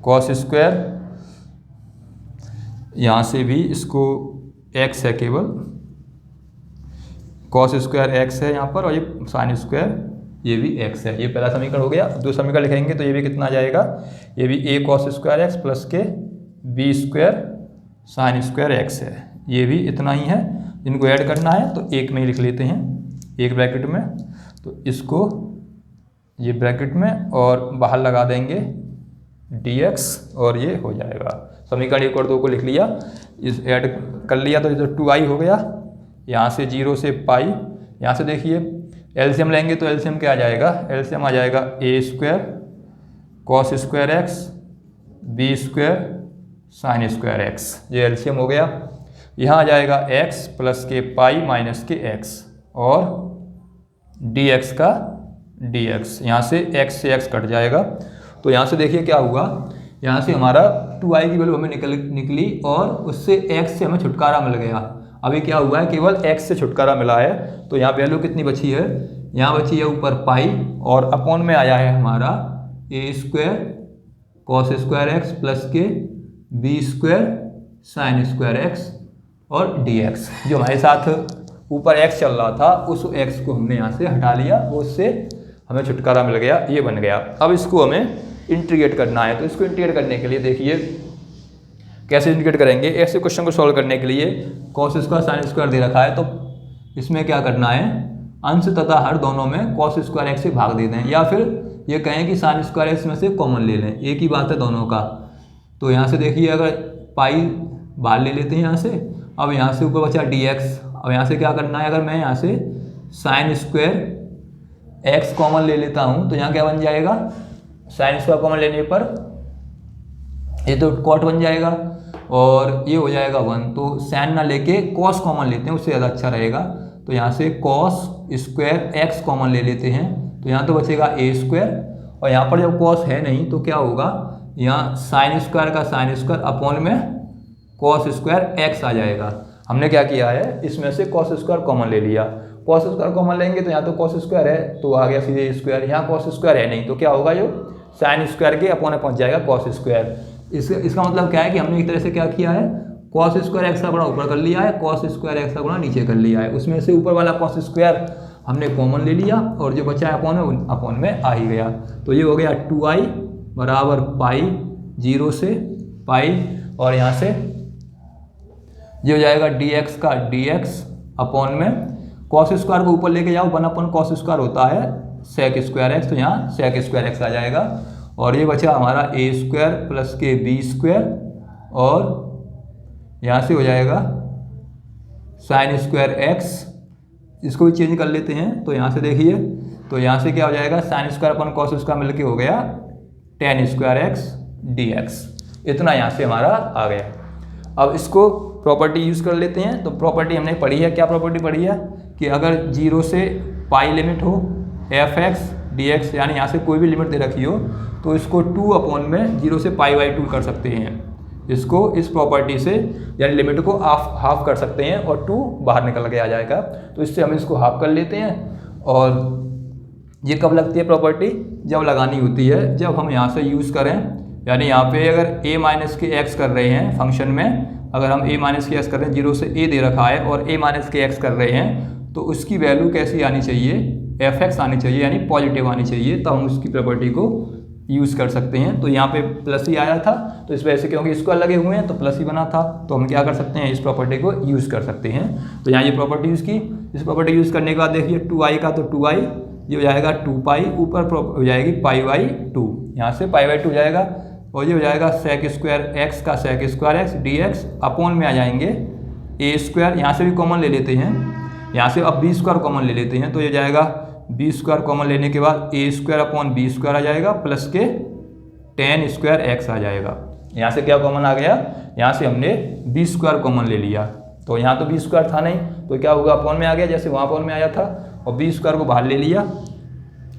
कॉस स्क्वायर, यहाँ से भी इसको एक्स है केवल, कॉस स्क्वायर एक्स है यहाँ पर, और ये साइन स्क्वायर ये भी एक्स है। ये पहला समीकरण हो गया। दो समीकरण लिखेंगे तो ये भी कितना आ जाएगा, ये भी a cos square x plus के B square sine square x है। ये भी इतना ही है। इनको ऐड करना है तो एक में ही लिख लेते हैं, एक ब्रैकेट में, तो इसको ये ब्रैकेट में और बाहर लगा देंगे dx और ये हो जाएगा। समीकरण 1 और 2 को लिख लिया, इस ऐड कर लिया तो 2i हो गया। यहाँ से 0 से पाई, यहाँ से देखिए एलसीएम लेंगे तो एलसीएम क्या आ जाएगा, एलसीएम आ जाएगा A square cos square x B square sine square x. ये एलसीएम हो गया। यहाँ आ जाएगा x प्लस के पाई माइनस के x और dx का dx, यहाँ से x से x कट जाएगा। तो यहाँ से देखिए क्या हुआ, यहाँ से हमारा 2i की वैल्यू हमें निकली और उससे x से हमें छुटकारा मिल गया। अभी क्या हुआ है, केवल x से छुटकारा मिला है, तो यहाँ वैल्यू कितनी बची है, यहाँ बची है ऊपर पाई और अपॉन में आया है हमारा A square cos square x plus के B square sine square x और dx। जो हमारे साथ ऊपर x चल रहा था उस x को हमने यहाँ से हटा लिया, वो उससे हमें छुटकारा मिल गया, ये बन गया। अब इसको हमें इंटीग्रेट करना है, तो इसको इंटीग्रेट करने के लिए देखिए कैसे इंटीग्रेट करेंगे। ऐसे क्वेश्चन को सॉल्व करने के लिए कॉस स्क्वायर साइन स्क्वायर दे रखा है, तो इसमें क्या करना है, अंश तथा हर दोनों में कॉस स्क्वायर एक्स से भाग दे दें, या फिर ये कहें कि साइन स्क्वायर एक्स में से कॉमन ले लें, एक ही बात है दोनों का। तो यहाँ से देखिए अगर पाई बाहर ले लेते हैं यहाँ से, अब यहाँ से ऊपर बचा dx। अब यहाँ से क्या करना है, अगर मैं यहाँ से साइन स्क्वायर x कॉमन ले लेता हूँ तो यहाँ क्या बन जाएगा, साइन स्क्वायर कॉमन लेने पर ये तो कॉट बन जाएगा और ये हो जाएगा 1। तो साइन ना लेके कॉस कॉमन लेते हैं, उससे ज़्यादा अच्छा रहेगा। तो यहाँ से कॉस स्क्वायर x कॉमन ले लेते हैं, तो यहाँ तो बचेगा ए स्क्वायर, और यहाँ पर जब कॉस है नहीं तो क्या होगा, यहाँ साइन स्क्वायर का साइन स्क्वायर अपॉन में कॉस स्क्वायर एक्स आ जाएगा। हमने क्या किया है, इसमें से कॉस स्क्वायर कॉमन ले लिया, कॉस स्क्वायर कॉमन लेंगे तो यहाँ तो कॉस स्क्वायर है तो आ गया सीधे स्क्वायर, यहाँ कॉस स्क्वायर है नहीं तो क्या होगा, जो साइन स्क्वायर के अपॉन में पहुँच जाएगा कॉस स्क्वायर। इसका मतलब क्या है कि हमने एक तरह से क्या किया है, कॉस स्क्वायर एक्स का गुणा ऊपर कर लिया है, कॉस स्क्वायर एक्स का गुणा नीचे कर लिया है। उसमें से ऊपर वाला कॉस स्क्वायर हमने कॉमन ले लिया और जो बचा है अपॉन में आ ही गया। तो ये हो गया 2i बराबर पाई 0 से पाई, और यहाँ से ये हो जाएगा dx का dx अपॉन में कॉस स्क्वायर को ऊपर लेके जाओ, 1 अपॉन कॉस स्क्वायर होता है सेक स्क्वायर एक्स, तो यहाँ सेक स्क्वायर एक्स आ जाएगा। और ये बचा हमारा ए स्क्वायर प्लस के बी स्क्वायर, और यहाँ से हो जाएगा साइन स्क्वायर एक्स, इसको भी चेंज कर लेते हैं। तो यहाँ से देखिए, तो यहाँ से क्या हो जाएगा, sine square upon cos square मिलके हो गया टेन स्क्वायर एक्स dx। इतना यहाँ से हमारा आ गया। अब इसको प्रॉपर्टी यूज़ कर लेते हैं। तो प्रॉपर्टी हमने पढ़ी है, क्या प्रॉपर्टी पढ़ी है कि अगर 0 से पाई लिमिट हो f(x) dx, यानी यहाँ से कोई भी लिमिट दे रखी हो तो इसको 2 अपॉन में 0 से पाई बाई 2 कर सकते हैं। इसको इस प्रॉपर्टी से यानी लिमिट को हाफ कर सकते हैं और 2 बाहर निकल के आ जाएगा। तो इससे हम इसको हाफ कर लेते हैं। और ये कब लगती है प्रॉपर्टी, जब लगानी होती है जब हम यहाँ से यूज़ करें, यानी यहाँ पे अगर a माइनस के एक्स कर रहे हैं फंक्शन में, अगर हम a माइनस के एक्स कर रहे हैं, 0 से a दे रखा है और a माइनस के एक्स कर रहे हैं, तो उसकी वैल्यू कैसी आनी चाहिए, f(x) आनी चाहिए, यानी पॉजिटिव आनी चाहिए, तो हम उसकी प्रॉपर्टी को यूज़ कर सकते हैं। तो यहाँ पे प्लस ही आया था, तो इस वजह से क्योंकि इसको लगे हुए हैं तो प्लस ही बना था, तो हम क्या कर सकते हैं, इस प्रॉपर्टी को यूज़ कर सकते हैं। तो यहाँ ये प्रॉपर्टी यूज़ की, इस प्रॉपर्टी यूज़ करने के बाद देखिए 2i का तो 2i, ये हो जाएगा 2 पाई, ऊपर हो जाएगी पाई बाई 2, यहाँ से पाई बाई 2 जाएगा, और ये हो जाएगा सेक स्क्वायर एक्स का sec square x d x upon में आ जाएंगे ए स्क्वायर, यहाँ से भी कॉमन ले लेते हैं, यहाँ से अब बी स्क्वायर कॉमन ले लेते हैं, तो ये जाएगा बी स्क्वायर कॉमन लेने के बाद ए स्क्वायर अपॉन बी स्क्वायर आ जाएगा प्लस के टेन स्क्वायर एक्स आ जाएगा। यहाँ से क्या कॉमन आ गया, यहाँ से हमने बी स्क्वायर कॉमन ले लिया, तो यहाँ तो बी स्क्वायर था नहीं, तो क्या होगा अपॉन में आ गया जैसे वहाँ अपॉन में आया था, और बी स्क्वायर को बाहर ले लिया,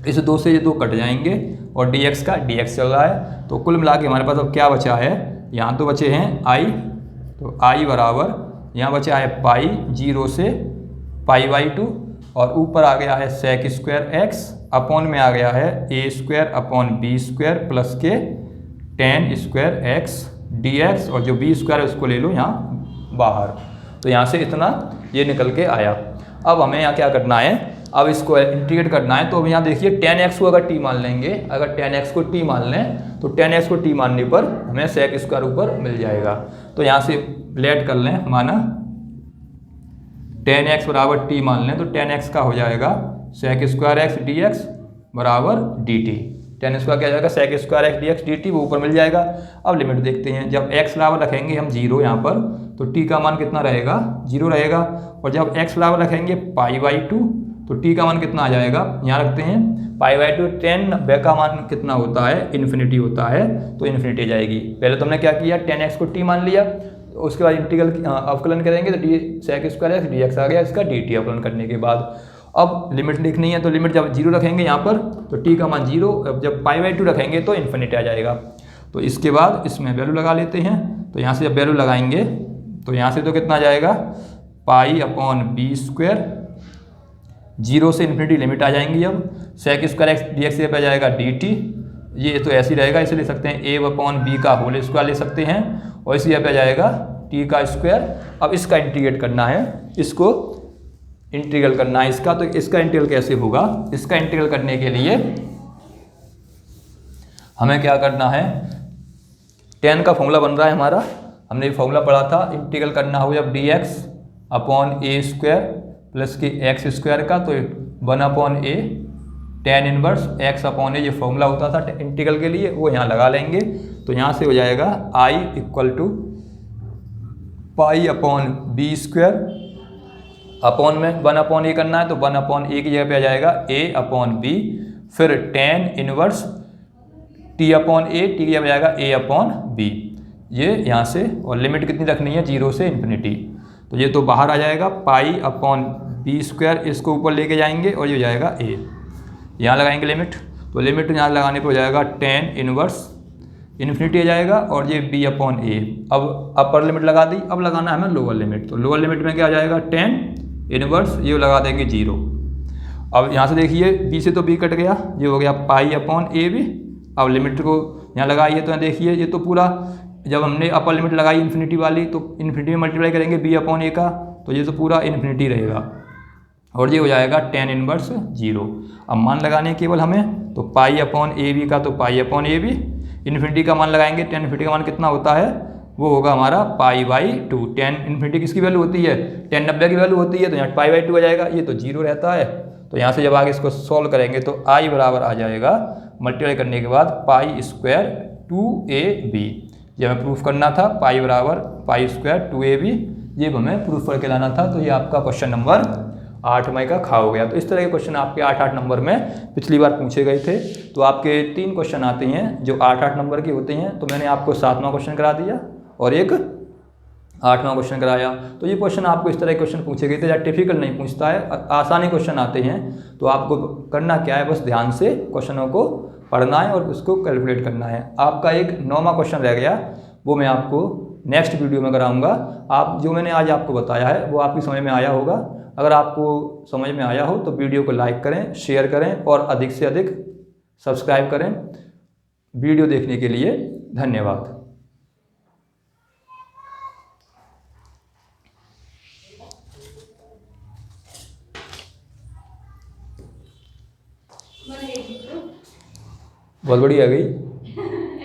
इस दो से ये दो कट जाएंगे और डी एक्स का डी एक्स चल रहा है। तो कुल मिला के हमारे पास अब क्या बचा है, यहाँ तो बचे हैं आई, तो आई बराबर यहाँ बचा है पाई 0 से पाई बाई 2, और ऊपर आ गया है सेक स्क्वायर एक्स, अपॉन में आ गया है A square upon B square plus के tan square x d x, और जो बी स्क्वायर है उसको ले लो यहाँ बाहर। तो यहाँ से इतना ये निकल के आया। अब हमें यहाँ क्या करना है, अब इसको इंटीग्रेट करना है। तो अब यहाँ देखिए 10x को अगर t मान लेंगे, अगर 10x को t मान लें तो 10x को t मानने पर हमें सेक स्क्वायर ऊपर मिल जाएगा। तो यहाँ से लेट कर लें, माना 10x बराबर t मान लें तो 10x का हो जाएगा sec square x d x बराबर डी टी। 10 स्क्वायर क्या हो जाएगा sec square x d x d t, वो ऊपर मिल जाएगा। अब लिमिट देखते हैं, जब x बराबर रखेंगे हम 0 यहाँ पर, तो t का मान कितना रहेगा 0 रहेगा, और जब x बराबर रखेंगे पाई बाई 2 तो t का मान कितना आ जाएगा, यहाँ रखते हैं पाई बाई 2, 10 का मान कितना होता है इन्फिनिटी होता है, तो इन्फिनिटी जाएगी। पहले तो हमने क्या किया 10x को t मान लिया, तो उसके बाद इंटीग्रल अवकलन करेंगे तो d sec square x d x आ गया, इसका डी टी अवकलन करने के बाद अब लिमिट लिखनी है। तो लिमिट जब 0 रखेंगे यहाँ पर तो t का मान 0, जब पाई बाई 2 रखेंगे तो इन्फिनिटी आ जाएगा। तो इसके बाद इसमें वैल्यू लगा लेते हैं, तो यहाँ से जब वैल्यू लगाएंगे तो यहाँ से तो कितना आ जाएगा पाई अपॉन बी स्क्वायर, 0 से इन्फिनिटी लिमिट आ जाएंगी। अब sec square x d x पे जाएगा डी टी, ये तो ऐसे ही रहेगा, इसे ले सकते हैं ए अपॉन बी का होल स्क्वायर ले सकते हैं, और इसी पे जाएगा टी का स्क्वायर। अब इसका इंटीग्रेट करना है, इसको इंटीग्रल करना है इसका, तो इसका इंटीग्रल कैसे होगा, इसका इंटीग्रल करने के लिए हमें क्या करना है, 10 का फॉर्मूला बन रहा है हमारा, हमने ये फॉर्मूला पढ़ा था, इंटीग्रल करना हो जब डी एक्स अपॉन ए स्क्वायर प्लस के एक्स स्क्वायर का, तो 1 अपॉन ए टेन इनवर्स एक्स अपॉन ए, ये फॉर्मूला होता था इंटीग्रल के लिए, वो यहाँ लगा लेंगे। तो यहाँ से हो जाएगा I equal to pi upon B square, upon में 1 अपॉन ए करना है तो 1 अपॉन ए की जगह पे आ जाएगा ए अपॉन बी, फिर टेन इनवर्स टी अपॉन ए, टी की जगह पे जाएगा ए अपॉन बी, ये यहाँ से, और लिमिट कितनी रखनी है 0 से इन्फिनिटी, तो ये तो बाहर आ जाएगा पाई अपॉन बी स्क्वायर, इसको ऊपर लेके जाएंगे और ये हो जाएगा ए, यहाँ लगाएंगे लिमिट, तो लिमिट यहाँ लगाने पर हो जाएगा टेन इनवर्स इन्फिनिटी आ जाएगा, और ये b अपॉन ए। अब अपर लिमिट लगा दी, अब लगाना है हमें लोअर लिमिट, तो लोअर लिमिट में क्या आ जाएगा 10 इनवर्स, ये लगा देंगे 0। अब यहाँ से देखिए b से तो b कट गया, ये हो गया पाई अपॉन ए भी। अब लिमिट को यहाँ लगाइए तो यहाँ देखिए ये तो पूरा, जब हमने अपर लिमिट लगाई इन्फिनिटी वाली तो इन्फिनिटी में मल्टीप्लाई करेंगे b अपॉन ए का, तो ये तो पूरा इन्फिनिटी रहेगा, और ये हो जाएगा 10 इनवर्स 0। अब मान लगाने केवल हमें, तो पाई अपॉन ए बी का तो pi upon a b, infinity का मान लगाएंगे, 10 इन्फिनिटी का मान कितना होता है, वो होगा हमारा पाई बाई 2। 10 इन्फिनिटी किसकी वैल्यू होती है 10 90 की वैल्यू होती है, तो यहाँ पाई बाई 2 आ जाएगा, ये तो 0 रहता है। तो यहाँ से जब आगे इसको सॉल्व करेंगे तो आई बराबर आ जाएगा, मल्टीप्लाई करने के बाद पाई स्क्वायर 2ab, ये हमें प्रूफ करना था, पाई बराबर पाई स्क्वायर 2ab, ये हमें प्रूफ करके लाना था। तो ये आपका क्वेश्चन नंबर 8 मई का खा हो गया। तो इस तरह के क्वेश्चन आपके 8-8 नंबर में पिछली बार पूछे गए थे। तो आपके 3 क्वेश्चन आते हैं जो 8-8 नंबर के होते हैं, तो मैंने आपको 7वां क्वेश्चन करा दिया और एक 8वां क्वेश्चन कराया। तो ये क्वेश्चन आपको इस तरह के क्वेश्चन पूछे गए थे, या टिपिकल नहीं पूछता है, आसानी क्वेश्चन आते हैं। तो आपको करना क्या है, बस ध्यान से क्वेश्चनों को पढ़ना है और उसको कैलकुलेट करना है। आपका एक 9वां क्वेश्चन रह गया, वो मैं आपको नेक्स्ट वीडियो में कराऊंगा। आप जो मैंने आज आपको बताया है वो आपकी समझ में आया होगा। अगर आपको समझ में आया हो तो वीडियो को लाइक करें, शेयर करें और अधिक से अधिक सब्सक्राइब करें। वीडियो देखने के लिए धन्यवाद। बहुत बढ़िया आ गई।